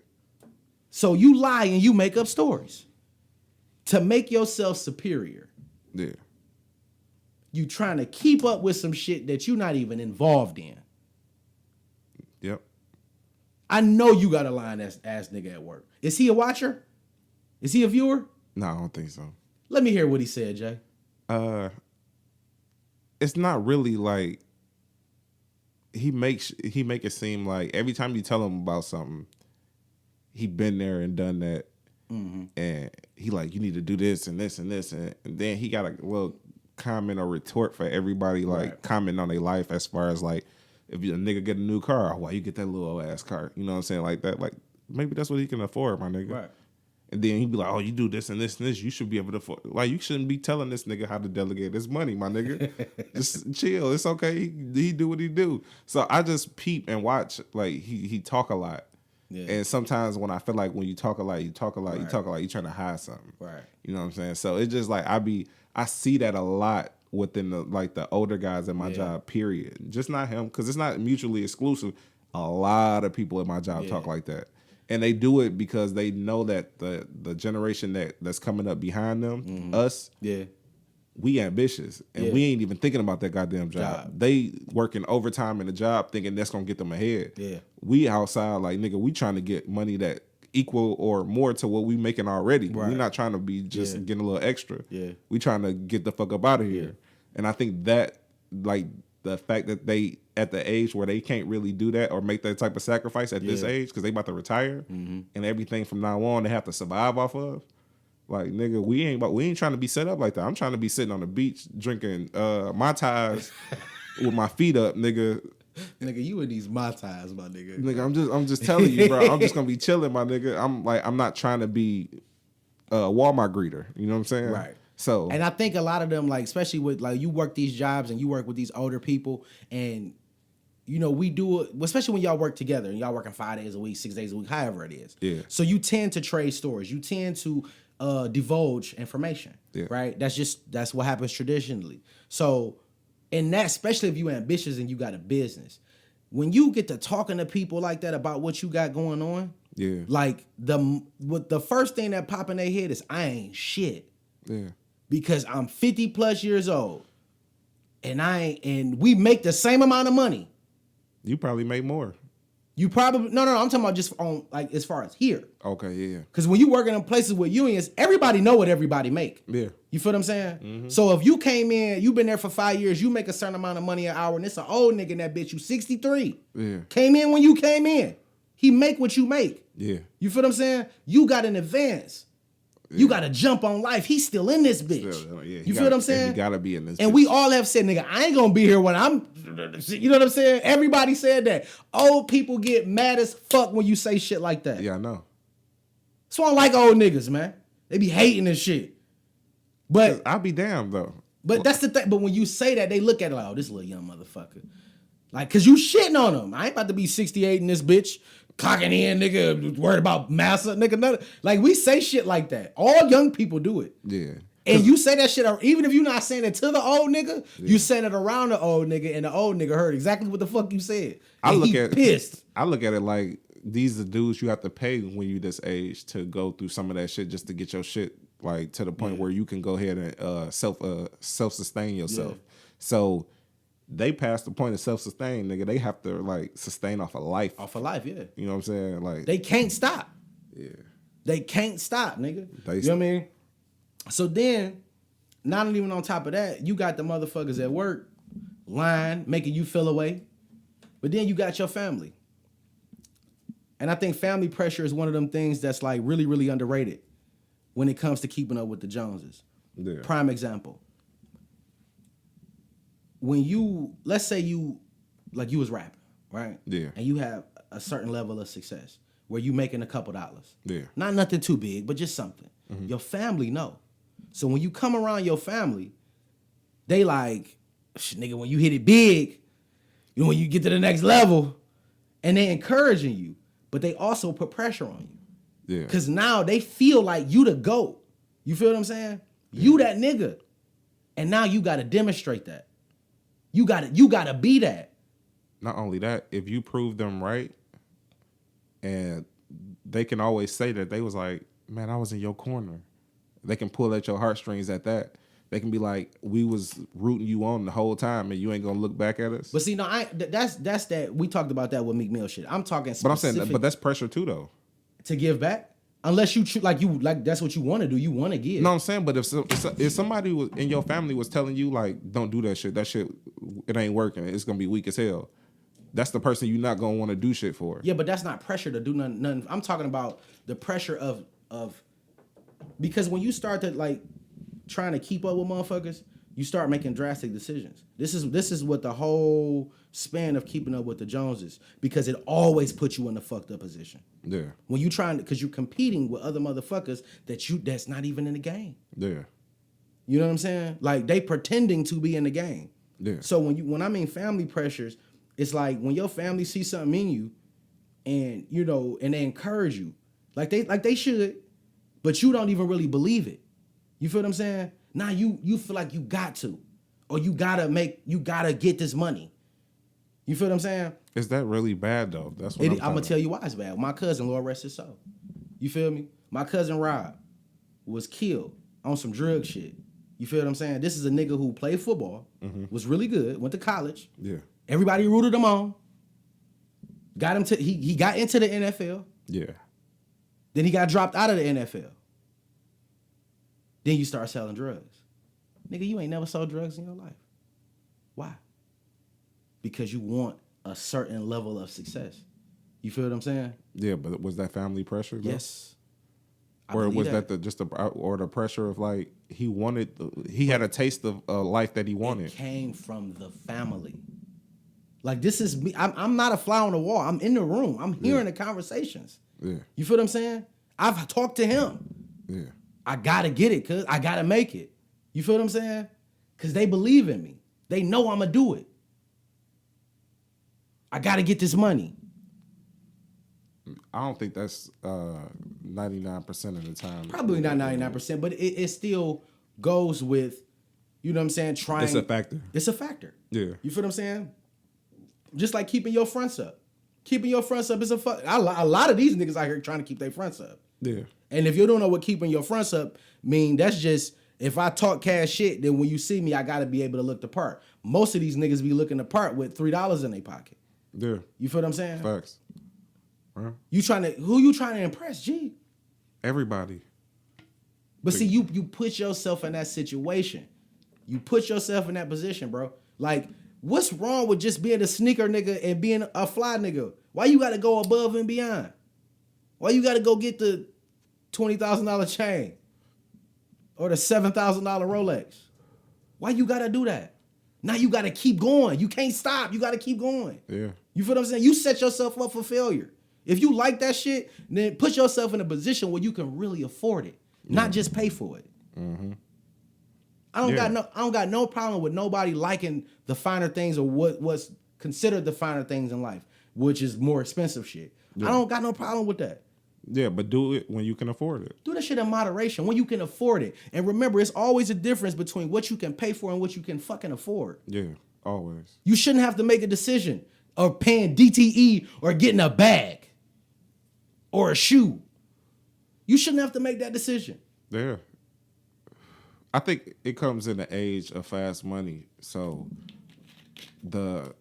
So you lie and you make up stories to make yourself superior. Yeah. You trying to keep up with some shit that you're not even involved in. Yep. I know you got a line ass nigga at work. Is he a watcher? Is he a viewer? No, I don't think so. Let me hear what he said, Jay. It's not really like he make it seem like every time you tell him about something, he been there and done that. Mm-hmm. And he like, you need to do this and this and this. And then he got a little comment or retort for everybody, like comment on their life as far as like, if a nigga get a new car, why you get that little ass car? You know what I'm saying? Like that, like maybe that's what he can afford, my nigga. Right. And then he'd be like, oh, you do this and this and this. You should be able to afford. Like, you shouldn't be telling this nigga how to delegate his money, my nigga. Just chill. It's okay. He do what he do. So I just peep and watch. Like, he talk a lot. Yeah. And sometimes when I feel like when you talk a lot, you talk a lot, you trying to hide something. Right. You know what I'm saying? So it's just like I see that a lot within the older guys at my job, period. Just not him, because it's not mutually exclusive. A lot of people at my job talk like that. And they do it because they know that the generation that's coming up behind them, us, we ambitious. And we ain't even thinking about that goddamn job. They working overtime in the job thinking that's going to get them ahead. Yeah. We outside like, nigga, we trying to get money that equal or more to what we making already. Right. We not trying to be just getting a little extra. Yeah. We trying to get the fuck up out of here. Yeah. And I think that, like, the fact that they at the age where they can't really do that or make that type of sacrifice at this age because they about to retire and everything from now on they have to survive off of. Like, nigga, we ain't trying to be set up like that. I'm trying to be sitting on the beach drinking Mai Tais with my feet up, nigga. Nigga, you in these Mai Tais, my nigga. Nigga, I'm just telling you, bro. I'm just gonna be chilling, my nigga. I'm not trying to be a Walmart greeter. You know what I'm saying? Right. So, and I think a lot of them, like, especially with, like, you work these jobs and you work with these older people, and, you know, we do it, especially when y'all work together and y'all working 5 days a week, 6 days a week, however it is. Yeah. So you tend to trade stories. You tend to divulge information. Yeah. Right. That's what happens traditionally. So, in that, especially if you ambitious and you got a business, when you get to talking to people like that about what you got going on, like the first thing that pop in their head is, I ain't shit. Yeah. Because I'm 50 plus years old and we make the same amount of money. You probably make more. You probably no, I'm talking about just on, like, as far as here. Okay, yeah. Because when you working in places with unions, everybody know what everybody make. Yeah. You feel what I'm saying? Mm-hmm. So if you came in, you've been there for 5 years, you make a certain amount of money an hour, and it's an old nigga in that bitch, you 63. Yeah. Came in when you came in. He make what you make. Yeah. You feel what I'm saying? You got an advance. Yeah. You got to jump on life. He's still in this bitch. You feel what I'm saying? He got to be in this and bitch. We all have said, nigga, I ain't going to be here when I'm... You know what I'm saying? Everybody said that. Old people get mad as fuck when you say shit like that. Yeah, I know. So I don't like old niggas, man. They be hating this shit. But... I'll be damned, though. But that's the thing. But when you say that, they look at it like, oh, this little young motherfucker. Like, because you shitting on them. I ain't about to be 68 in this bitch. Clocking in, nigga, worried about massa, nigga. Nothing. Like, we say shit like that. All young people do it. Yeah. And you say that shit, even if you're not saying it to the old nigga, you saying it around the old nigga, and the old nigga heard exactly what the fuck you said. I look at it like these are dudes you have to pay when you this age to go through some of that shit just to get your shit, like, to the point where you can go ahead and self-sustain yourself. Yeah. So they passed the point of self-sustain, nigga. They have to, like, sustain off of life. Off of life, yeah. You know what I'm saying? Like, they can't stop. Yeah. They can't stop, nigga. You know what I mean? So then, not even on top of that, you got the motherfuckers at work, lying, making you feel away. But then you got your family. And I think family pressure is one of them things that's, like, really, really underrated when it comes to keeping up with the Joneses. Yeah. Prime example. When you, let's say you was rapping, right? Yeah. And you have a certain level of success where you making a couple dollars. Yeah. Not nothing too big, but just something. Mm-hmm. Your family know. So when you come around your family, they like, nigga, when you hit it big, you know, when you get to the next level, and they encouraging you, but they also put pressure on you. Yeah. Because now they feel like you the GOAT. You feel what I'm saying? Yeah. You that nigga. And now you got to demonstrate that. You gotta be that. Not only that, if you prove them right, and they can always say that they was like, man, I was in your corner. They can pull at your heartstrings at that. They can be like, we was rooting you on the whole time, and you ain't gonna look back at us. But see, no, that's that. We talked about that with Meek Mill shit. I'm talking specific. But I'm saying, but that's pressure too, though. To give back. Unless you like that's what you want to do. You want to give. No, I'm saying, but if somebody was in your family was telling you, like, don't do that shit, it ain't working. It's gonna be weak as hell. That's the person you're not gonna want to do shit for. Yeah, but that's not pressure to do nothing. I'm talking about the pressure of because when you start to, like, trying to keep up with motherfuckers, you start making drastic decisions. This is what the whole span of keeping up with the Joneses, because it always puts you in a fucked up position. Yeah. When you trying to, because you're competing with other motherfuckers that's not even in the game. Yeah. You know what I'm saying? Like, they pretending to be in the game. Yeah. So when I mean family pressures, it's like when your family sees something in you, and, you know, and they encourage you, like they should, but you don't even really believe it. You feel what I'm saying? Now you feel like you got to, or you gotta get this money. You feel what I'm saying? Is that really bad though? That's what I'm I'm gonna talking tell you why it's bad. My cousin, Lord rest his soul. You feel me? My cousin Rob was killed on some drug shit. You feel what I'm saying? This is a nigga who played football, was really good, went to college. Yeah. Everybody rooted him on. Got him to he got into the NFL. Yeah. Then he got dropped out of the NFL. Then you start selling drugs. Nigga, you ain't never sold drugs in your life. Why? Because you want a certain level of success. You feel what I'm saying? Yeah, but was that family pressure though? Yes. Or was that the pressure of like he had a taste of a life that he wanted? It came from the family. Like this is me. I'm not a fly on the wall. I'm in the room. I'm hearing the conversations. Yeah. You feel what I'm saying? I've talked to him. Yeah. I gotta get it, cuz I gotta make it. You feel what I'm saying? Cause they believe in me. They know I'ma do it. I gotta get this money. I don't think that's 99% of the time. Probably not 99%, but it still goes with, you know what I'm saying, trying. It's a factor. It's a factor. Yeah. You feel what I'm saying? Just like keeping your fronts up. Keeping your fronts up is a lot of these niggas out here trying to keep their fronts up. Yeah. And if you don't know what keeping your fronts up mean, that's just, if I talk cash shit, then when you see me, I got to be able to look the part. Most of these niggas be looking the part with $3 in their pocket. Yeah. You feel what I'm saying? Facts. Huh? Who you trying to impress, G? Everybody. But see, you put yourself in that situation. You put yourself in that position, bro. Like, what's wrong with just being a sneaker nigga and being a fly nigga? Why you got to go above and beyond? Why you got to go get the $20,000 chain or the $7,000 Rolex? Why you got to do that? Now you got to keep going. You can't stop. You got to keep going. Yeah. You feel what I'm saying? You set yourself up for failure. If you like that shit, then put yourself in a position where you can really afford it, not just pay for it. Mm-hmm. I don't got no problem with nobody liking the finer things or what's considered the finer things in life, which is more expensive shit. Yeah. I don't got no problem with that. Yeah, but do it when you can afford it. Do that shit in moderation, when you can afford it. And remember, it's always a difference between what you can pay for and what you can fucking afford. Yeah, always. You shouldn't have to make a decision of paying DTE or getting a bag or a shoe. You shouldn't have to make that decision. Yeah. I think it comes in the age of fast money. So the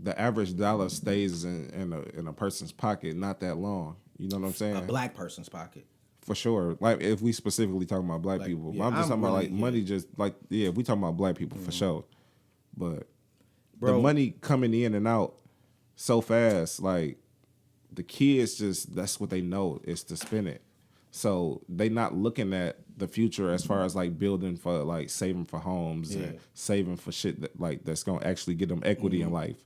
average dollar stays in a person's pocket not that long. You know what I'm saying? A black person's pocket. For sure. Like if we specifically talking about black people. Yeah, I'm just talking about like money just like, yeah, if we talking about black people for sure. But the money coming in and out so fast, like the kids just, that's what they know is to spend it. So they not looking at the future as far as like building for like saving for homes and saving for shit that like that's gonna actually get them equity in life.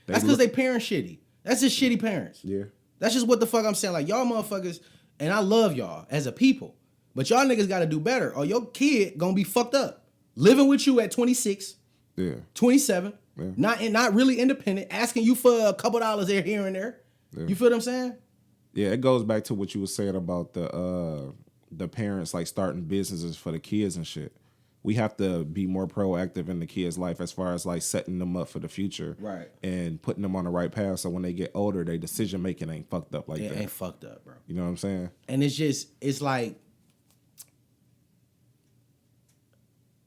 That's because they parents shitty. That's just shitty parents. Yeah. That's just what the fuck I'm saying. Like y'all motherfuckers, and I love y'all as a people, but y'all niggas gotta do better or your kid gonna be fucked up. Living with you at 26, 27, not really independent, asking you for a couple dollars here and there. Yeah. You feel what I'm saying? Yeah, it goes back to what you were saying about the parents like starting businesses for the kids and shit. We have to be more proactive in the kids' life as far as like setting them up for the future, right? And putting them on the right path so when they get older, their decision making ain't fucked up like that. It ain't fucked up, bro. You know what I'm saying? And it's like,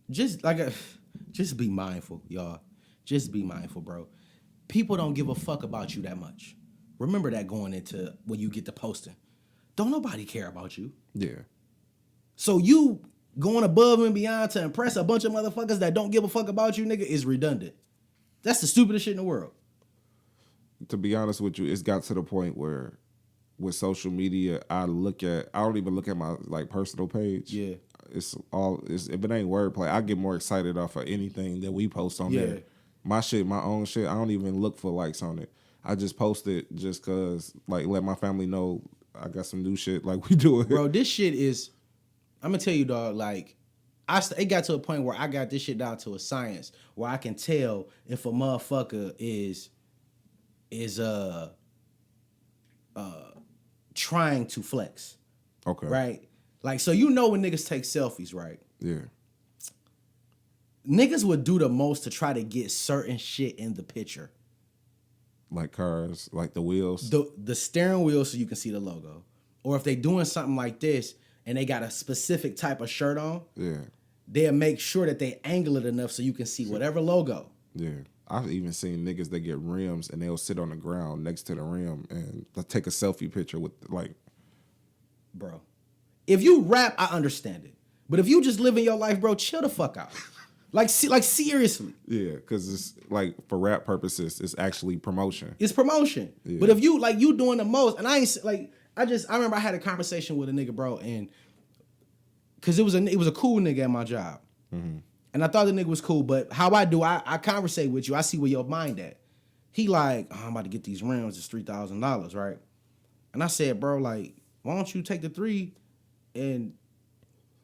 just be mindful, y'all. Just be mindful, bro. People don't give a fuck about you that much. Remember that going into when you get to posting. Don't nobody care about you. Yeah. So you going above and beyond to impress a bunch of motherfuckers that don't give a fuck about you, nigga, is redundant. That's the stupidest shit in the world. To be honest with you, it's got to the point where with social media, I don't even look at my like personal page. Yeah. If it ain't wordplay, I get more excited off of anything that we post on there. My shit, my own shit, I don't even look for likes on it. I just post it just cause like let my family know I got some new shit like we do it. Bro, this shit is, I'm gonna tell you, dog, like it got to a point where I got this shit down to a science where I can tell if a motherfucker is trying to flex. Okay. Right? Like, so you know when niggas take selfies, right? Yeah. Niggas would do the most to try to get certain shit in the picture. Like cars, like the wheels. The steering wheel so you can see the logo. Or if they doing something like this and they got a specific type of shirt on, they'll make sure that they angle it enough so you can see whatever logo. Yeah. I've even seen niggas that get rims and they'll sit on the ground next to the rim and take a selfie picture with like. Bro, if you rap, I understand it. But if you just living your life, bro, chill the fuck out. Like seriously. Yeah, because it's like for rap purposes, it's actually promotion. It's promotion. Yeah. But if you like you doing the most, and I ain't like I remember I had a conversation with a nigga, bro, and because it was a cool nigga at my job, and I thought the nigga was cool. But how I conversate with you, I see where your mind at. He like, oh, I'm about to get these rims. It's $3,000, right? And I said, bro, like, why don't you take the 3 and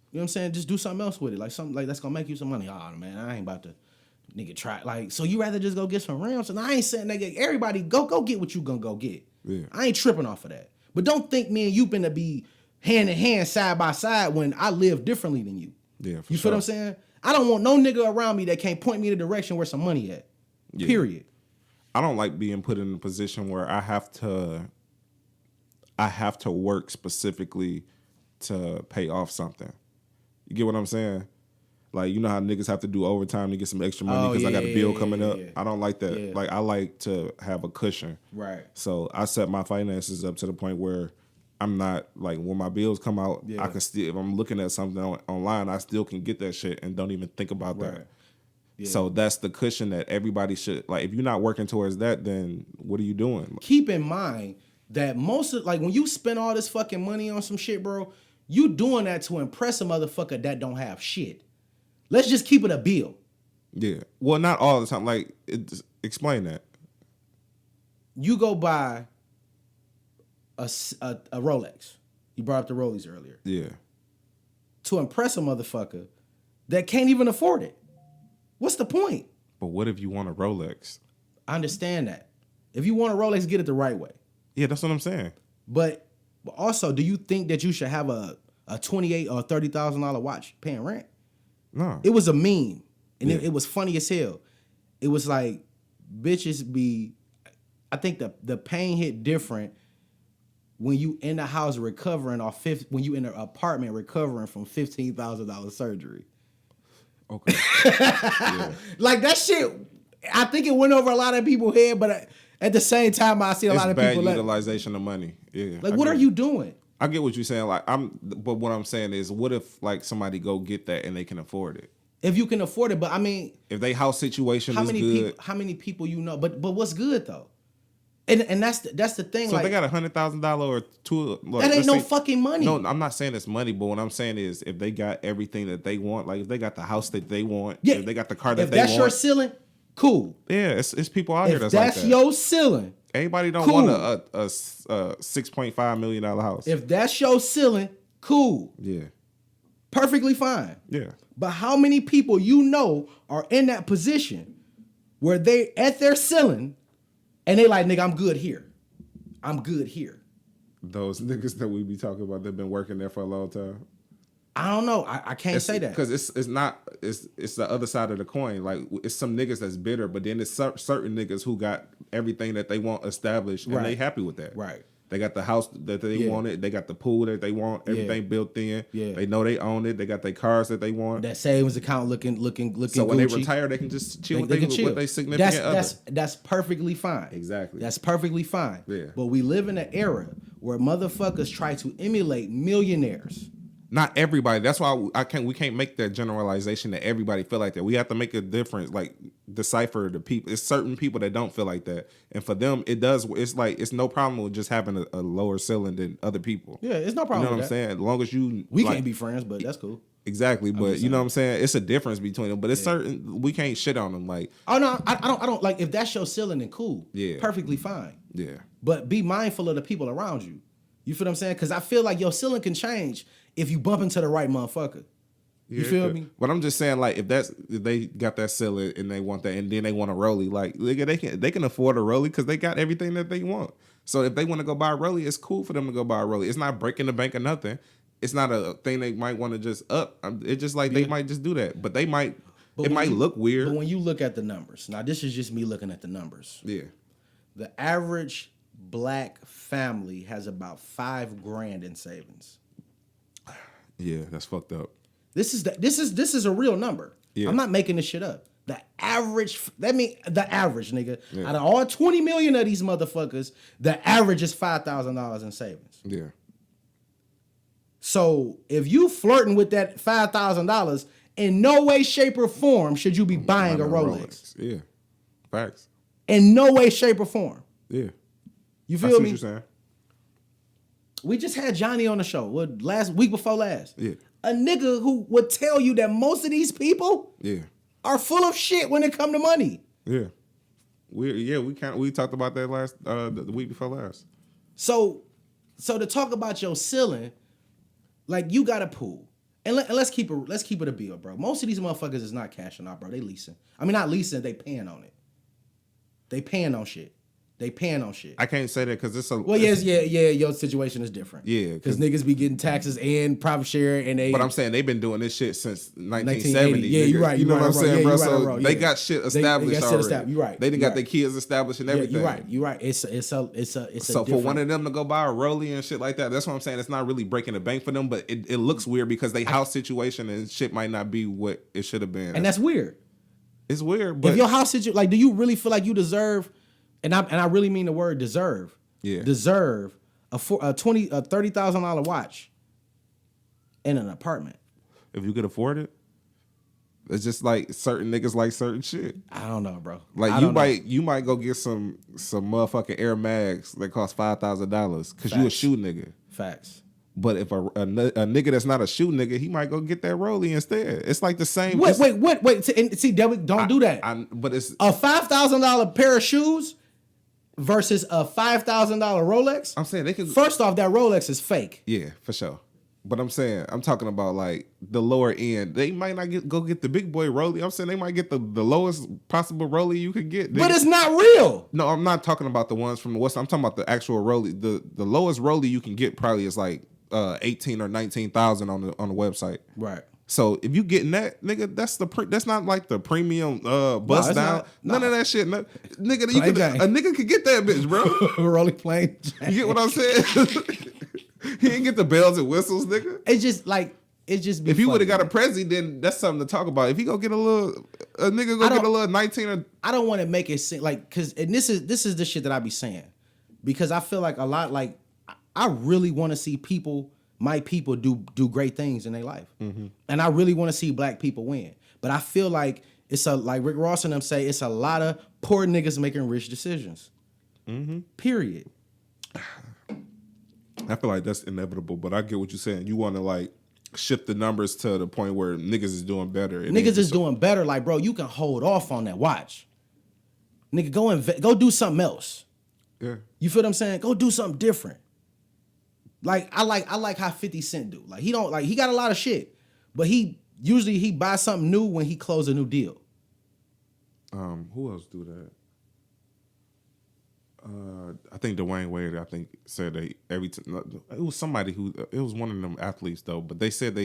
you know what I'm saying? Just do something else with it. Like something like that's gonna make you some money. Oh man, I ain't about to nigga try. Like, so you rather just go get some rims? And I ain't saying nigga, everybody go get what you gonna go get. Yeah. I ain't tripping off of that. But don't think me and you finna be hand in hand, side by side when I live differently than you. Yeah, for you feel what I'm saying? I don't want no nigga around me that can't point me in the direction where some money at. Yeah. Period. I don't like being put in a position where I have to work specifically to pay off something. You get what I'm saying? Like, you know how niggas have to do overtime to get some extra money because I got a bill coming up? I don't like that. Yeah. Like, I like to have a cushion. Right. So I set my finances up to the point where I'm not, like, when my bills come out, I can still, if I'm looking at something online, I still can get that shit and don't even think about that. Yeah. So that's the cushion that everybody should, like, if you're not working towards that, then what are you doing? Keep in mind that most of, like, when you spend all this fucking money on some shit, bro, you doing that to impress a motherfucker that don't have shit. Let's just keep it a bill. Yeah. Well, not all the time. Like, explain that. You go buy a Rolex. You brought up the Rollies earlier. Yeah. To impress a motherfucker that can't even afford it. What's the point? But what if you want a Rolex? I understand that. If you want a Rolex, get it the right way. Yeah, that's what I'm saying. But also, do you think that you should have a $28,000 or $30,000 watch paying rent? No. It was a meme, and it was funny as hell. It was like, bitches be, I think the pain hit different when you in the house recovering off when you in an apartment recovering from $15,000 surgery. Okay. Yeah. Like that shit, I think it went over a lot of people's head, but at the same time, I see a lot of people bad utilization of money. Yeah. Like, what are you doing? I get what you're saying. Like, but what I'm saying is, what if like somebody go get that and they can afford it? If you can afford it, but I mean, if they house situation is good, how many people you know? But what's good though? And that's the thing. So like, they got $100,000 or two. Like, that ain't no fucking money. No, I'm not saying it's money, but what I'm saying is, if they got everything that they want, like if they got the house that they want, if they got the car that they want, if that's your ceiling, cool. Yeah, it's people out here that's like that. If that's your ceiling, everybody don't want a $6.5 million house. If that's your ceiling, cool. Yeah, perfectly fine. Yeah. But how many people you know are in that position where they at their ceiling? And they like, nigga, I'm good here. I'm good here. Those niggas that we be talking about, they've been working there for a long time. I don't know. I can't say that. Because it's the other side of the coin. Like, it's some niggas that's bitter, but then it's certain niggas who got everything that they want established, and they happy with that. Right. They got the house that they wanted. They got the pool that they want. Everything built in. Yeah. They know they own it. They got their cars that they want. That savings account looking. So when they retire, they can just chill with their significant other. That's perfectly fine. Exactly. That's perfectly fine. Yeah. But we live in an era where motherfuckers try to emulate millionaires. Not everybody. That's why we can't make that generalization that everybody feel like that. We have to make a difference, like decipher the people. It's certain people that don't feel like that, and for them, it does. It's like it's no problem with just having a lower ceiling than other people. Yeah, it's no problem. You know what I'm saying? As long as we can't be friends, but that's cool. Exactly, but you know what I'm saying? It's a difference between them, but it's certain we can't shit on them. Like, oh no, I don't like if that's your ceiling, then cool. Yeah, perfectly fine. Yeah, but be mindful of the people around you. You feel what I'm saying? Because I feel like your ceiling can change if you bump into the right motherfucker. You feel me? But I'm just saying, like, if they got that ceiling and they want that, and then they want a Rollie, like, they can afford a Rollie because they got everything that they want. So if they want to go buy a Rollie, it's cool for them to go buy a Rollie. It's not breaking the bank or nothing. It's not a thing they might want to just up. It's just like they might just do that, but they might. It might look weird. But when you look at the numbers, now this is just me looking at the numbers. Yeah. The average black family has about $5,000 in savings. Yeah, that's fucked up. This is a real number. Yeah. I'm not making this shit up. The average, nigga. Yeah. Out of all 20 million of these motherfuckers, the average is $5,000 in savings. Yeah. So if you flirting with that $5,000, in no way, shape, or form should you be buying a Rolex. Yeah. Facts. In no way, shape, or form. Yeah. You feel me? What you're saying. We just had Johnny on the show. Week before last. Yeah. A nigga who would tell you that most of these people are full of shit when it come to money. Yeah. We talked about that the week before last. So to talk about your ceiling, like you got a pool. And let's keep it a bill, bro. Most of these motherfuckers is not cashing out, bro. They leasing. I mean, not leasing, they paying on it. They paying on shit. I can't say that because it's a... Well, your situation is different. Yeah. Because niggas be getting taxes and profit share and they... But I'm saying they've been doing this shit since 1970. Yeah, you're right. You know what I'm saying, bro? So they yeah. got shit established already. You're right. They done got their kids established and everything. You're right. It's a So different... for one of them to go buy a Rollie and shit like that, that's what I'm saying. It's not really breaking the bank for them, but it looks weird because they house situation and shit might not be what it should have been. And that's weird. It's weird, but... If your house situation... Like, do you really feel like you deserve... And I really mean the word deserve. Yeah. Deserve a $30,000 watch in an apartment. If you could afford it, it's just like certain niggas like certain shit. I don't know, bro. Like you might go get some motherfucking Air Mags that cost $5,000 because you a shoe nigga. Facts. But if a nigga that's not a shoe nigga, he might go get that Rollie instead. It's like the same. Wait. See, don't do that. But it's a $5,000 pair of shoes versus a $5,000 Rolex. I'm saying they can. First off, that Rolex is fake. Yeah, for sure. But I'm talking about like the lower end. They might not go get the big boy Rollie. I'm saying they might get the lowest possible Rollie you could get. But it's not real. No, I'm not talking about the ones from the West. I'm talking about the actual Rollie. The lowest Rollie you can get probably is like 18 or 19,000 on the website. Right. So if you getting that, nigga, that's not like the premium bust down. None of that shit. No, nigga, a nigga could get that bitch, bro. Rolling plain. You get what I'm saying? He didn't get the bells and whistles, nigga. It's just. If he would have got a Prezi, then that's something to talk about. If he go get a little 19 or... I don't want to make it seem like, because this is the shit that I be saying, because I feel like a lot, like I really want to see my people do great things in their life. Mm-hmm. And I really want to see black people win. But I feel like like Rick Ross and them say, it's a lot of poor niggas making rich decisions. Mm-hmm. Period. I feel like that's inevitable, but I get what you're saying. You want to like shift the numbers to the point where niggas is doing better. Niggas is doing better. Like, bro, you can hold off on that watch. Nigga, go do something else. Yeah. You feel what I'm saying? Go do something different. Like I like how 50 Cent do. Like he got a lot of shit, but he usually buys something new when he close a new deal. Who else do that? I think Dwayne Wade. Said they every time it was somebody it was one of them athletes though. But they said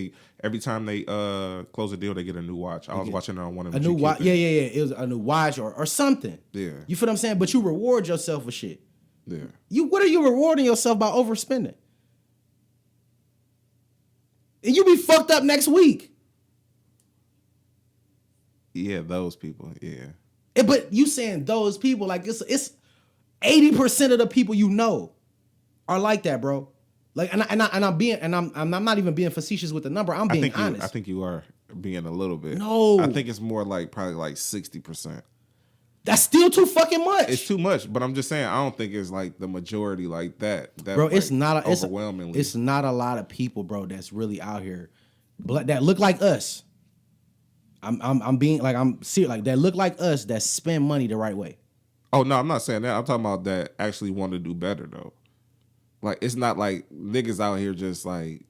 every time they close a deal they get a new watch. I was watching it on one of them. A new watch. Yeah. It was a new watch or something. Yeah. You feel what I'm saying? But you reward yourself for shit. Yeah. What are you rewarding yourself by overspending? And you be fucked up next week. Yeah, those people. Yeah. But you saying those people, like it's 80% of the people you know are like that, bro. Like, and I'm not even being facetious with the number. I'm being honest. I think you are being a little bit. No, I think it's more like probably like 60%. That's still too fucking much. It's too much, but I'm just saying I don't think it's like the majority like that. Bro, like, it's not overwhelmingly. It's not a lot of people, bro, that's really out here, that look like us. I'm being like I'm serious, like that look like us that spend money the right way. Oh no, I'm not saying that. I'm talking about that actually want to do better though. Like it's not like niggas out here just like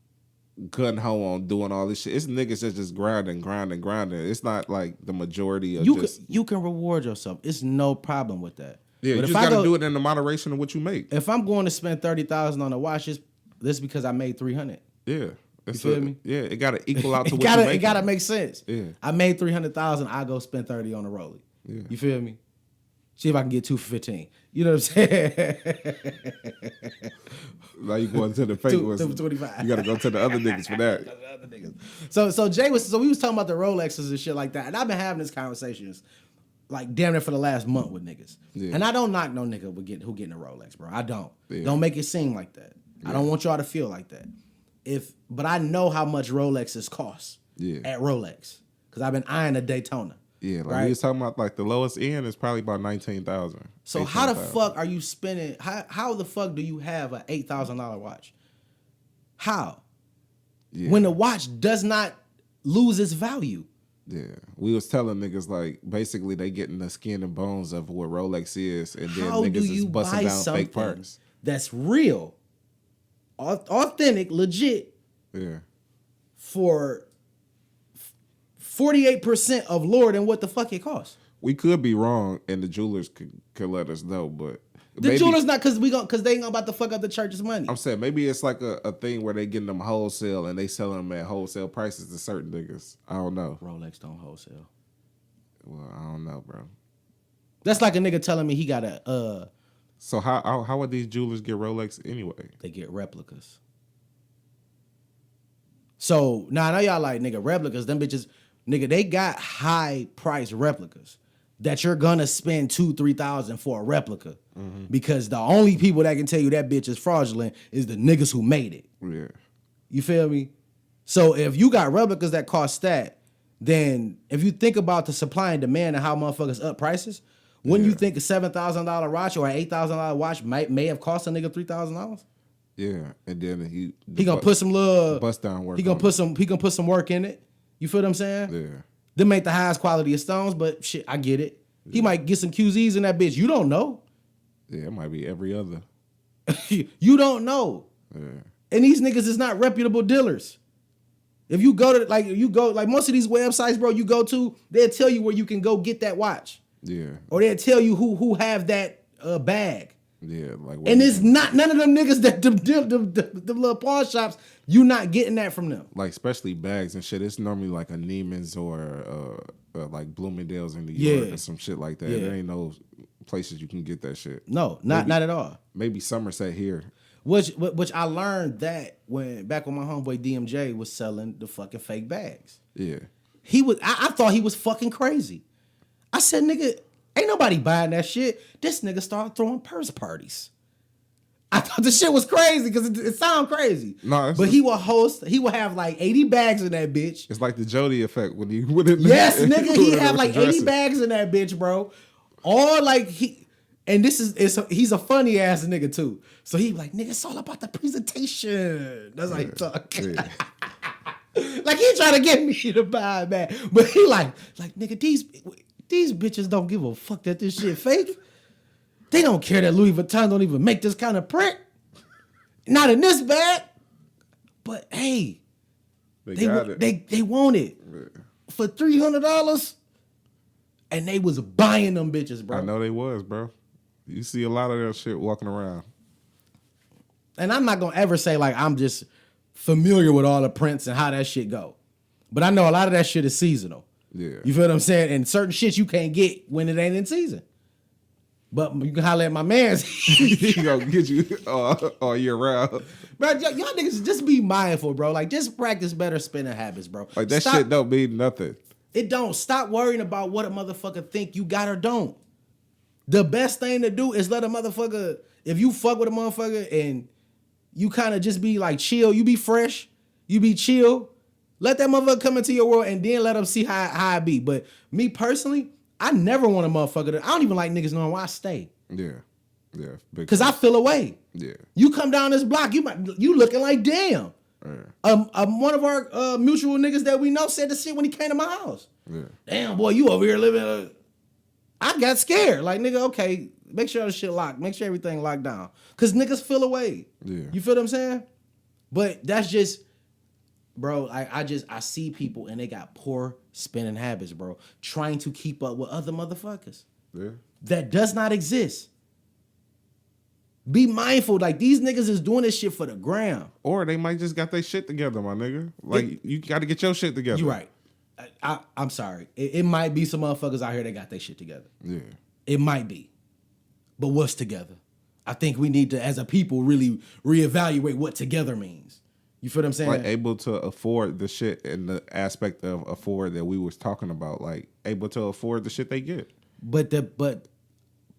gun ho on doing all this shit. It's niggas that's just grinding. It's not like the majority of you can reward yourself. It's no problem with that. Yeah, but you just gotta do it in the moderation of what you make. If I'm going to spend $30,000 on a watch, this because I made $300. Yeah. You feel me? Yeah, it gotta equal out to what you make. It gotta make sense. Yeah. I made $300,000, I go spend $30 on a Rollie. Yeah. You feel me? See if I can get 2 for 15. You know what I'm saying? Now you going to the fake ones. 2 for 25. You got to go to the other niggas for that. So we was talking about the Rolexes and shit like that, and I've been having these conversations like damn near for the last month with niggas. Yeah. And I don't knock no nigga who getting a Rolex, bro. I don't. Yeah. Don't make it seem like that. Yeah. I don't want y'all to feel like that. But I know how much Rolexes cost at Rolex because I've been eyeing a Daytona. Yeah, like we was talking about, like the lowest end is probably about 19,000. So how the fuck are you spending? How the fuck do you have an $8,000 watch? How? Yeah. When the watch does not lose its value. Yeah, we was telling niggas like basically they getting the skin and bones of what Rolex is, and then niggas is busting down fake parts. That's real, authentic, legit. Yeah. For 48% of lower than what the fuck it costs. We could be wrong, and the jewelers could let us know, but the jewelers not because they ain't about to fuck up the church's money. I'm saying maybe it's like a thing where they getting them wholesale and they selling them at wholesale prices to certain niggas. I don't know. Rolex don't wholesale. Well, I don't know, bro. That's like a nigga telling me he got a. So how would these jewelers get Rolex anyway? They get replicas. So now I know y'all like nigga replicas. Them bitches. Nigga, they got high price replicas that you're gonna spend $2,000-$3,000 for a replica because the only people that can tell you that bitch is fraudulent is the niggas who made it. Yeah, you feel me? So if you got replicas that cost that, then if you think about the supply and demand and how motherfuckers up prices, wouldn't you think a $7,000 watch or an $8,000 watch may have cost a nigga $3,000? Yeah, and then he gonna put some little bust down work. He gonna put some work in it. You feel what I'm saying? Yeah. Them ain't the highest quality of stones, but shit, I get it. Yeah. He might get some QZs in that bitch. You don't know. Yeah, it might be every other. You don't know. Yeah. And these niggas is not reputable dealers. If you go to like most of these websites, bro, you go to, they'll tell you where you can go get that watch. Yeah. Or they'll tell you who have that bag. Yeah, like. And it's not none of them niggas that the little pawn shops. You not getting that from them. Like especially bags and shit. It's normally like a Neiman's or like Bloomingdale's in New York or some shit like that. There ain't no places you can get that shit. No, not at all. Maybe Somerset here. Which I learned that back when my homeboy DMJ was selling the fucking fake bags. Yeah. I thought he was fucking crazy. I said, nigga, ain't nobody buying that shit. This nigga started throwing purse parties. I thought the shit was crazy because it sound crazy. No, but he would have like 80 bags in that bitch. It's like the Jody effect when he yes, nigga, he have like 80 bags in that bitch, bro. All like he's a funny ass nigga too. So he like, nigga, it's all about the presentation. That's how he talk. Yeah. Like he trying to get me to buy, man. But he like nigga, these bitches don't give a fuck that this shit fake. They don't care that Louis Vuitton don't even make this kind of print. Not in this bag. But hey, they want it for $300, and they was buying them bitches, bro. I know they was, bro. You see a lot of that shit walking around. And I'm not gonna ever say like I'm just familiar with all the prints and how that shit go, but I know a lot of that shit is seasonal. Yeah, you feel what I'm saying? And certain shit you can't get when it ain't in season. But you can holler at my man's. He gonna get you all year round. Bro, y'all niggas just be mindful, bro. Like, just practice better spending habits, bro. Like, that shit don't mean nothing. It don't. Stop worrying about what a motherfucker think you got or don't. The best thing to do is let a motherfucker, if you fuck with a motherfucker and you kind of just be like chill, you be fresh, you be chill, let that motherfucker come into your world and then let them see how I be. But me personally, I never want a motherfucker I don't even like niggas knowing where I stay. Yeah. Yeah. Because I feel away. Yeah. You come down this block, you looking like damn. Yeah. One of our mutual niggas that we know said the shit when he came to my house. Yeah. Damn, boy, you over here living. I got scared. Like, nigga, okay, make sure the shit locked. Make sure everything locked down. Because niggas feel away. Yeah. You feel what I'm saying? But that's just, bro, I see people and they got poor spending habits, bro. Trying to keep up with other motherfuckers. Yeah. That does not exist. Be mindful. Like, these niggas is doing this shit for the gram. Or they might just got their shit together, my nigga. Like, you got to get your shit together. You're right. I'm sorry. It might be some motherfuckers out here that got their shit together. Yeah. It might be. But what's together? I think we need to, as a people, really reevaluate what together means. You feel what I'm saying? Like able to afford the shit in the aspect of afford that we was talking about. Like able to afford the shit they get. But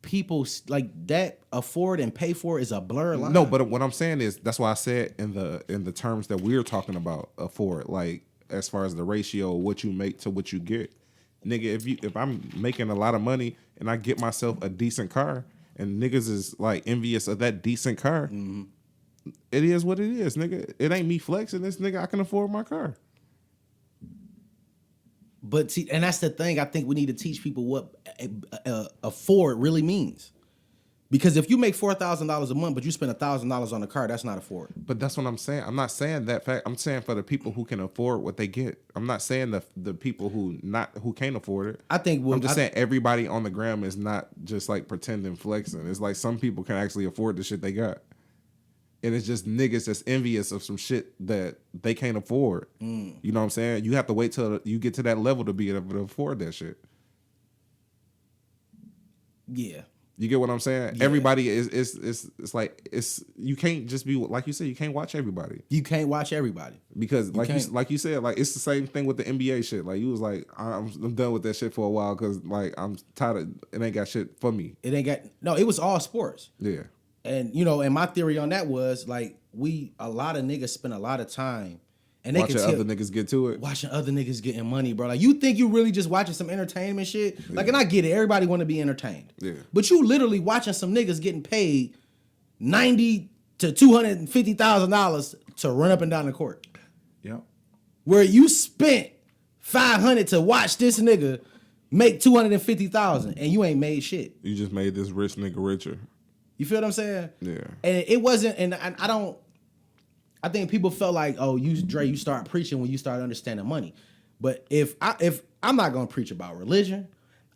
people like that afford and pay for is a blur line. No, but what I'm saying is that's why I said in the terms that we're talking about afford, like as far as the ratio of what you make to what you get. Nigga, if I'm making a lot of money and I get myself a decent car and niggas is like envious of that decent car, it is what it is, nigga. It ain't me flexing this, nigga. I can afford my car. But see, and that's the thing. I think we need to teach people what afford really means. Because if you make $4,000 a month, but you spend $1,000 on a car, that's not afford. But that's what I'm saying. I'm not saying that fact. I'm saying for the people who can afford what they get. I'm not saying the people who can't afford it. I think I'm just saying everybody on the gram is not just like pretending flexing. It's like some people can actually afford the shit they got. And it's just niggas that's envious of some shit that they can't afford. You know what I'm saying? You have to wait till you get to that level to be able to afford that shit. Yeah. You get what I'm saying? Yeah. Everybody it's like you can't just be like you said. You can't watch everybody. You can't watch everybody Because like you said, like it's the same thing with the NBA shit. Like you was like, I'm done with that shit for a while because like I'm tired of it. Ain't got shit for me. It ain't got no. It was all sports. Yeah. And and my theory on that was like a lot of niggas spend a lot of time and they Watching other niggas get to it. Watching other niggas getting money, bro. Like you think you really just watching some entertainment shit? Yeah. Like, and I get it. Everybody want to be entertained. Yeah. But you literally watching some niggas getting paid $90,000 to $250,000 to run up and down the court. Yeah. Where you spent $500 to watch this nigga make $250,000 and you ain't made shit. You just made this rich nigga richer. You feel what I'm saying? Yeah. And it wasn't, and I think people felt like, oh, you start preaching when you start understanding money. But if I'm not gonna preach about religion,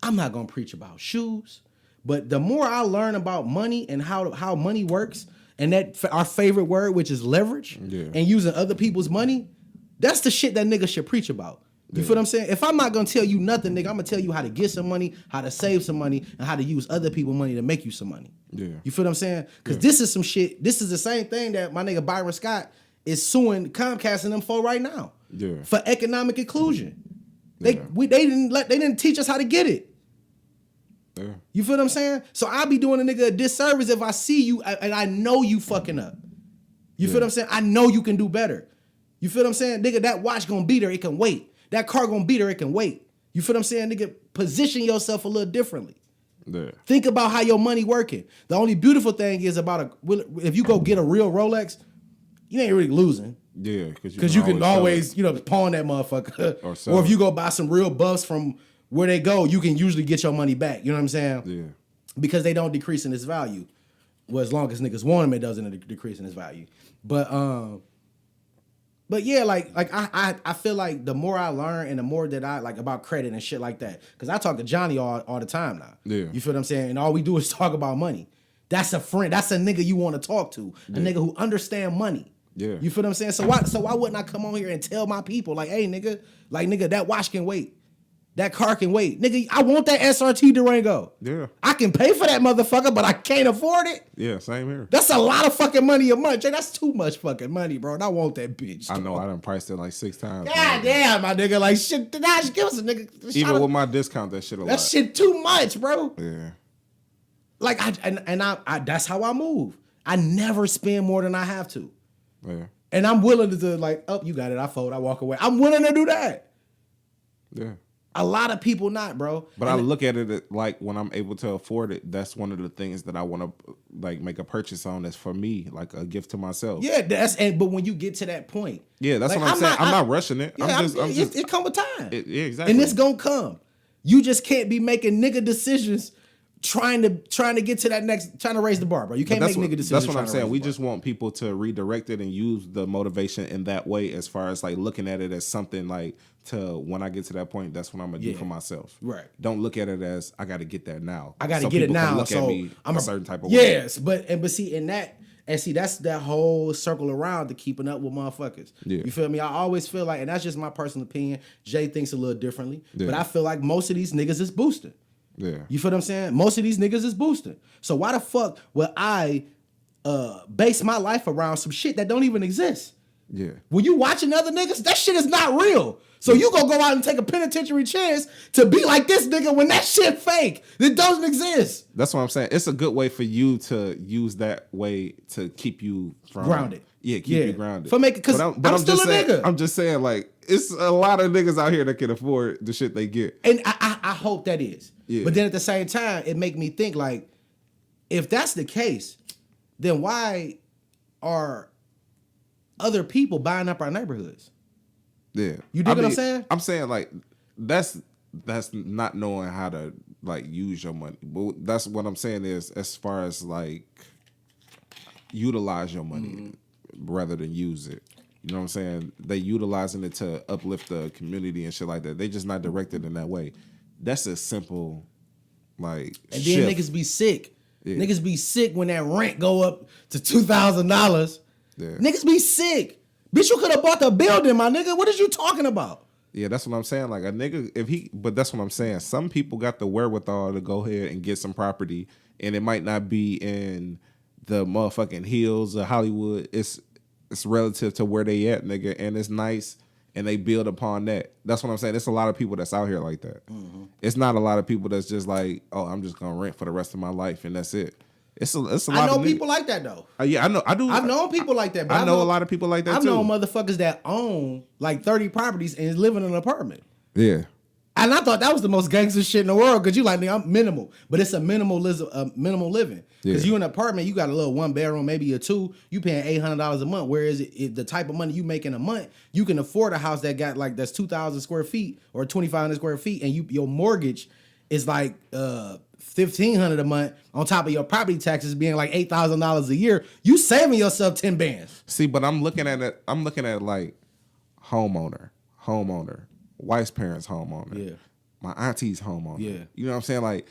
I'm not gonna preach about shoes. But the more I learn about money and how money works, and that our favorite word, which is leverage, and using other people's money, that's the shit that niggas should preach about. You feel what I'm saying? If I'm not gonna tell you nothing, nigga, I'm gonna tell you how to get some money, how to save some money, and how to use other people's money to make you some money. Yeah. You feel what I'm saying? Because this is some shit. This is the same thing that my nigga Byron Scott is suing Comcast and them for right now. Yeah. For economic inclusion. They didn't teach us how to get it. Yeah. You feel what I'm saying? So I'll be doing a nigga a disservice if I see you and I know you fucking up. You feel what I'm saying? I know you can do better. You feel what I'm saying? Nigga, that watch gonna be there, it can wait. That car gonna be there, it can wait. You feel what I'm saying? Nigga, position yourself a little differently. Yeah. Think about how your money working. The only beautiful thing is if you go get a real Rolex, you ain't really losing. Yeah, because you can always pawn that motherfucker. Or if you go buy some real buffs from where they go, you can usually get your money back. You know what I'm saying? Yeah. Because they don't decrease in its value. Well, as long as niggas want them, it doesn't decrease in its value. But yeah, like I feel like the more I learn and the more that I like about credit and shit like that, because I talk to Johnny all the time now. Yeah. You feel what I'm saying? And all we do is talk about money. That's a friend. That's a nigga you want to talk to. A nigga who understand money. Yeah. You feel what I'm saying? So why wouldn't I come on here and tell my people like, hey nigga, that watch can wait. That car can wait. Nigga, I want that SRT Durango. Yeah. I can pay for that motherfucker, but I can't afford it. Yeah, same here. That's a lot of fucking money a month. Jay, that's too much fucking money, bro. And I want that bitch. I know. I done priced it like 6 times. God damn, my nigga. Like, shit, just give us a nigga. Even with my discount, that shit a lot. That shit too much, bro. Yeah. Like, I that's how I move. I never spend more than I have to. Yeah. And I'm willing to like, oh, you got it. I fold. I walk away. I'm willing to do that. Yeah. A lot of people not, bro. But I look at it like when I'm able to afford it, that's one of the things that I want to like make a purchase on. That's for me, like a gift to myself. Yeah, but when you get to that point, yeah, that's like, what I'm saying. I'm not rushing it. Yeah, I'm just it come with time. Yeah, exactly. And it's gonna come. You just can't be making nigga decisions trying to get to that next, trying to raise the bar, bro. You can't make nigga decisions. That's what I'm saying. We just want people to redirect it and use the motivation in that way, as far as like looking at it as something like, to when I get to that point, that's what I'm gonna do for myself. Right. Don't look at it as I got to get that now. I got to get it now. Look so at me I'm a certain type of way. Yes, but see in that. And see, that's that whole circle around to keeping up with motherfuckers. Yeah. You feel me? I always feel like, and that's just my personal opinion. Jay thinks a little differently, but I feel like most of these niggas is boosting. Yeah. You feel what I'm saying? Most of these niggas is boosting. So why the fuck would I base my life around some shit that don't even exist? Yeah. When you watching other niggas, that shit is not real. So you gonna go out and take a penitentiary chance to be like this nigga when that shit fake. It doesn't exist. That's what I'm saying. It's a good way for you to use that way to keep you from Grounded. Yeah, keep you grounded. For making, because I'm still just a saying, nigga. I'm just saying, like, it's a lot of niggas out here that can afford the shit they get. And I hope that is. Yeah. But then at the same time, it make me think, like, if that's the case, then why are other people buying up our neighborhoods? Yeah. You dig what I'm saying? I'm saying, like, that's not knowing how to, like, use your money. But that's what I'm saying is, as far as, like, utilize your money rather than use it. You know what I'm saying? They utilizing it to uplift the community and shit like that. They just not directed in that way. That's a simple, like, and shift. then niggas be sick. Yeah. Niggas be sick when that rent go up to $2,000. Yeah. Niggas be sick. Bitch, you could have bought the building, my nigga. What is you talking about? Yeah, that's what I'm saying. Like, a nigga, but that's what I'm saying. Some people got the wherewithal to go ahead and get some property, and it might not be in the motherfucking hills of Hollywood. It's relative to where they at, nigga, and it's nice, and they build upon that. That's what I'm saying. It's a lot of people that's out here like that. Mm-hmm. It's not a lot of people that's just like, oh, I'm just gonna rent for the rest of my life, and that's it. It's a lot. I know of people like that though. Yeah, I know. I do. I've known people like that. But I know a lot of people like that I've too. known motherfuckers that own like 30 properties and live in an apartment. Yeah. And I thought that was the most gangster shit in the world because you like, nigga, I'm minimal. But it's a minimal living. Because you in an apartment, you got a little 1 bedroom, maybe a 2, you paying $800 a month. Whereas if the type of money you make in a month, you can afford a house that got like, that's 2,000 square feet or 2,500 square feet. And your mortgage is like $1,500 a month on top of your property taxes being like $8,000 a year. You saving yourself 10 bands. See, but I'm looking at it like homeowner, wife's parents homeowner. Yeah. My auntie's homeowner. Yeah. You know what I'm saying? Like,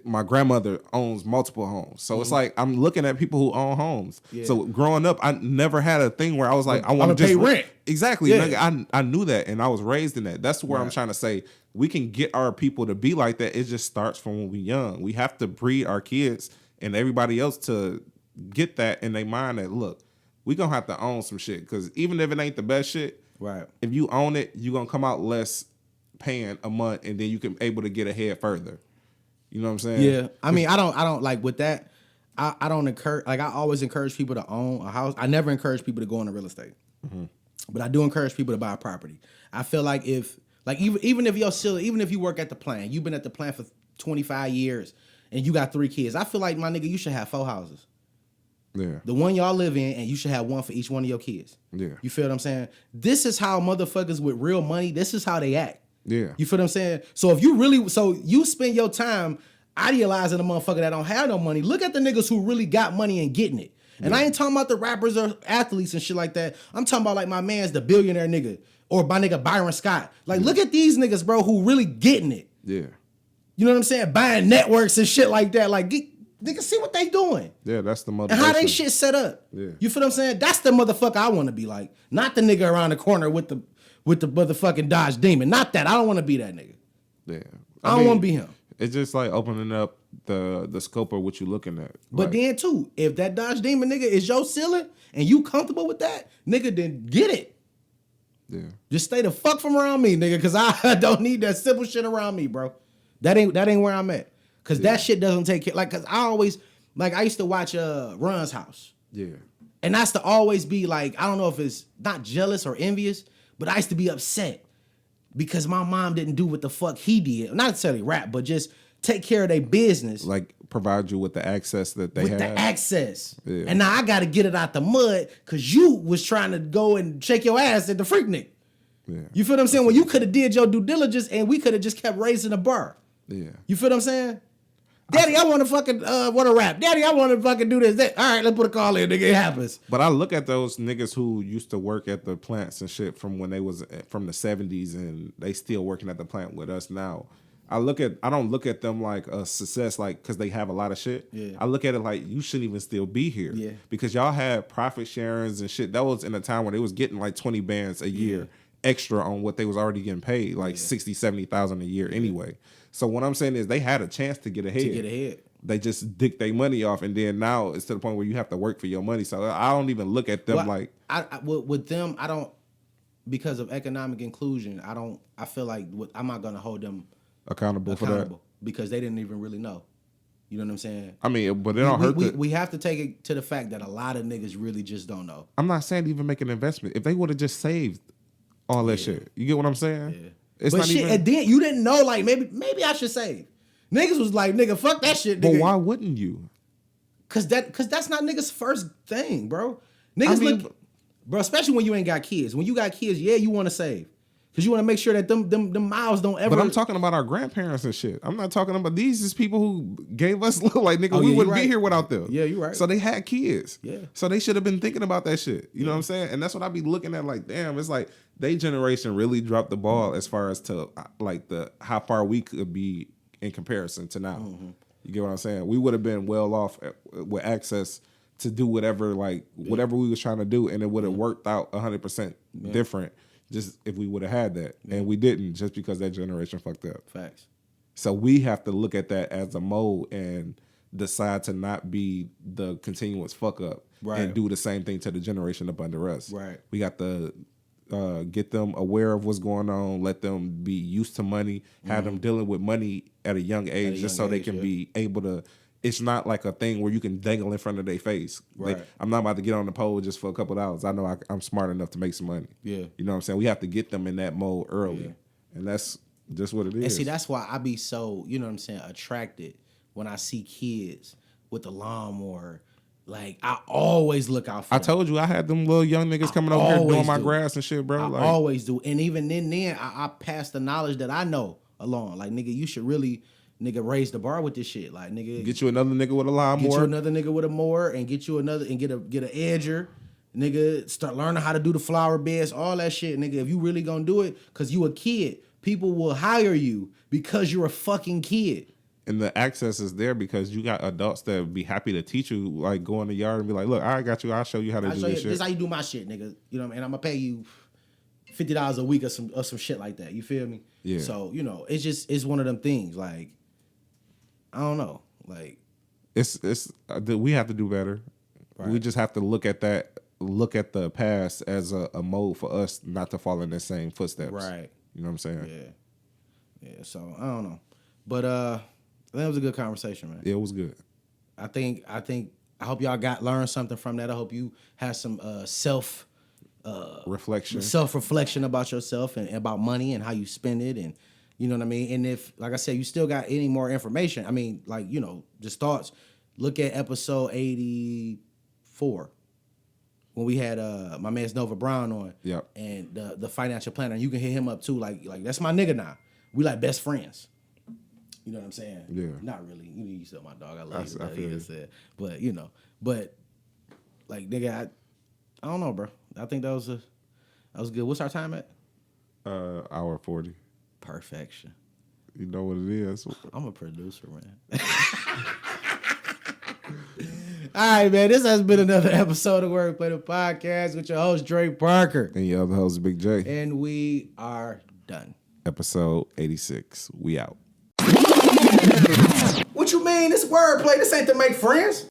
my grandmother owns multiple homes. So it's like, I'm looking at people who own homes. Yeah. So growing up, I never had a thing where I was like, I want I'ma to just pay rent. Exactly. Yeah. Nigga, I knew that, and I was raised in that. That's where I'm trying to say, we can get our people to be like that. It just starts from when we're young. We have to breed our kids and everybody else to get that in their mind that, look, we going to have to own some shit. Because even if it ain't the best shit, Right. if you own it, you're going to come out less paying a month, and then you can able to get ahead further. You know what I'm saying? Yeah. I mean, I don't like with that. I don't encourage, like, I always encourage people to own a house. I never encourage people to go into real estate, but I do encourage people to buy a property. I feel like even if you work at the plant, you've been at the plant for 25 years and you got 3 kids, I feel like, my nigga, you should have 4 houses. Yeah. The one y'all live in, and you should have one for each one of your kids. Yeah. You feel what I'm saying? This is how motherfuckers with real money, this is how they act. Yeah. You feel what I'm saying? So if you spend your time idealizing a motherfucker that don't have no money, look at the niggas who really got money and getting it. And I ain't talking about the rappers or athletes and shit like that. I'm talking about like my man's the billionaire nigga or my nigga Byron Scott. Like, look at these niggas, bro, who really getting it. Yeah. You know what I'm saying? Buying networks and shit like that. Like, niggas see what they doing. Yeah, that's the motivation. And how they shit set up. Yeah. You feel what I'm saying? That's the motherfucker I want to be like. Not the nigga around the corner with the motherfucking Dodge Demon. Not that. I don't want to be that nigga. Yeah. I don't want to be him. It's just like opening up the scope of what you're looking at. But like, then too, if that Dodge Demon nigga is your ceiling and you comfortable with that, nigga, then get it. Yeah. Just stay the fuck from around me, nigga, because I don't need that simple shit around me, bro. That ain't where I'm at. Because that shit doesn't take care. Like, because I used to watch Run's House. Yeah. And that's to always be like, I don't know if it's not jealous or envious, but I used to be upset because my mom didn't do what the fuck he did. Not necessarily rap, but just take care of their business. Like, provide you with the access that they have. With the access. Yeah. And now I got to get it out the mud because you was trying to go and shake your ass at the Freaknik. Yeah. You feel what I'm saying? Well, you could have did your due diligence and we could have just kept raising the bar. Yeah. You feel what I'm saying? Daddy, I want to fucking want to rap. Daddy, I want to fucking do this. That. All right, let's put a call in, nigga. It happens. But I look at those niggas who used to work at the plants and shit from when they was from the 70s and they still working at the plant with us now. I don't look at them like a success, like, because they have a lot of shit. Yeah. I look at it like, you shouldn't even still be here. Yeah. Because y'all had profit sharings and shit. That was in a time where they was getting like 20 bands a year. extra on what they was already getting paid, like 60, 70,000 a year anyway. So what I'm saying is they had a chance to get ahead. They just dick their money off, and then now it's to the point where you have to work for your money. So I don't even look at them like with them. I don't, because of economic inclusion. I feel like I'm not gonna hold them accountable for that because they didn't even really know. You know what I'm saying? I mean, but it don't hurt. We have to take it to the fact that a lot of niggas really just don't know. I'm not saying even make an investment. If they would have just saved all that shit, you get what I'm saying? Yeah. It's not even. And then you didn't know, like maybe I should save. Niggas was like, nigga, fuck that shit. Nigga. But why wouldn't you? Cause that's not niggas' first thing, bro. Niggas bro, especially when you ain't got kids. When you got kids, yeah, you want to save. Cause you want to make sure that them miles don't ever. But I'm talking about our grandparents and shit. I'm not talking about these is people who gave us like nigga. We wouldn't be here without them. Yeah, you right. So they had kids. Yeah. So they should have been thinking about that shit. You know what I'm saying? And that's what I be looking at. Like, damn, it's like they generation really dropped the ball as far as to like how far we could be in comparison to now. Mm-hmm. You get what I'm saying? We would have been well off with access to do whatever we was trying to do, and it would have worked out 100% different. Just if we would have had that. Yeah. And we didn't, just because that generation fucked up. Facts. So we have to look at that as a mold and decide to not be the continuous fuck up and do the same thing to the generation up under us. Right. We got to get them aware of what's going on, let them be used to money, have them dealing with money at a young age, just so they can be able to. It's not like a thing where you can dangle in front of their face. Right. I'm not about to get on the pole just for a couple of hours. I know I'm smart enough to make some money. Yeah. You know what I'm saying? We have to get them in that mode early. Yeah. And that's just what it is. And see, that's why I be so, you know what I'm saying, attracted when I see kids with the lawnmower. Like, I always look out for them. I told you I had them little young niggas coming over here doing my grass and shit, bro. I always do. And even then I pass the knowledge that I know along. Like, nigga, you should really... Nigga, raise the bar with this shit. Like, nigga, get you another nigga with a lawnmower. Get you another nigga with a mower, and get you another and get an edger. Nigga, start learning how to do the flower beds, all that shit. Nigga, if you really gonna do it, cause you a kid, people will hire you because you're a fucking kid. And the access is there because you got adults that be happy to teach you. Like, go in the yard and be like, look, I got you. I'll show you how to do this shit. This is how you do my shit, nigga. You know what I mean? I'm gonna pay you $50 a week or some shit like that. You feel me? Yeah. So, you know, it's one of them things. Like, I don't know. Like, we have to do better. Right. We just have to look at the past as a mode for us not to fall in the same footsteps. Right. You know what I'm saying? Yeah. So I don't know, but that was a good conversation, man. Yeah, it was good. I hope y'all learned something from that. I hope you had some self-reflection about yourself and about money and how you spend it, and you know what I mean? And if, like I said, you still got any more information, I mean, like, you know, just thoughts, look at episode 84 when we had my man Nova Brown on. Yep. And the financial planner. You can hit him up too. Like that's my nigga now. We like best friends. You know what I'm saying? Yeah. Not really. You still my dog. I love you. I feel you. Said. But, you know, like, nigga, I don't know, bro. I think that was good. What's our time at? Hour 40. Perfection. You know what it is. I'm a producer, man. All right, man. This has been another episode of Wordplay the Podcast with your host, Drake Parker. And your other host, Big J. And we are done. Episode 86. We out. What you mean? This wordplay. This ain't to make friends.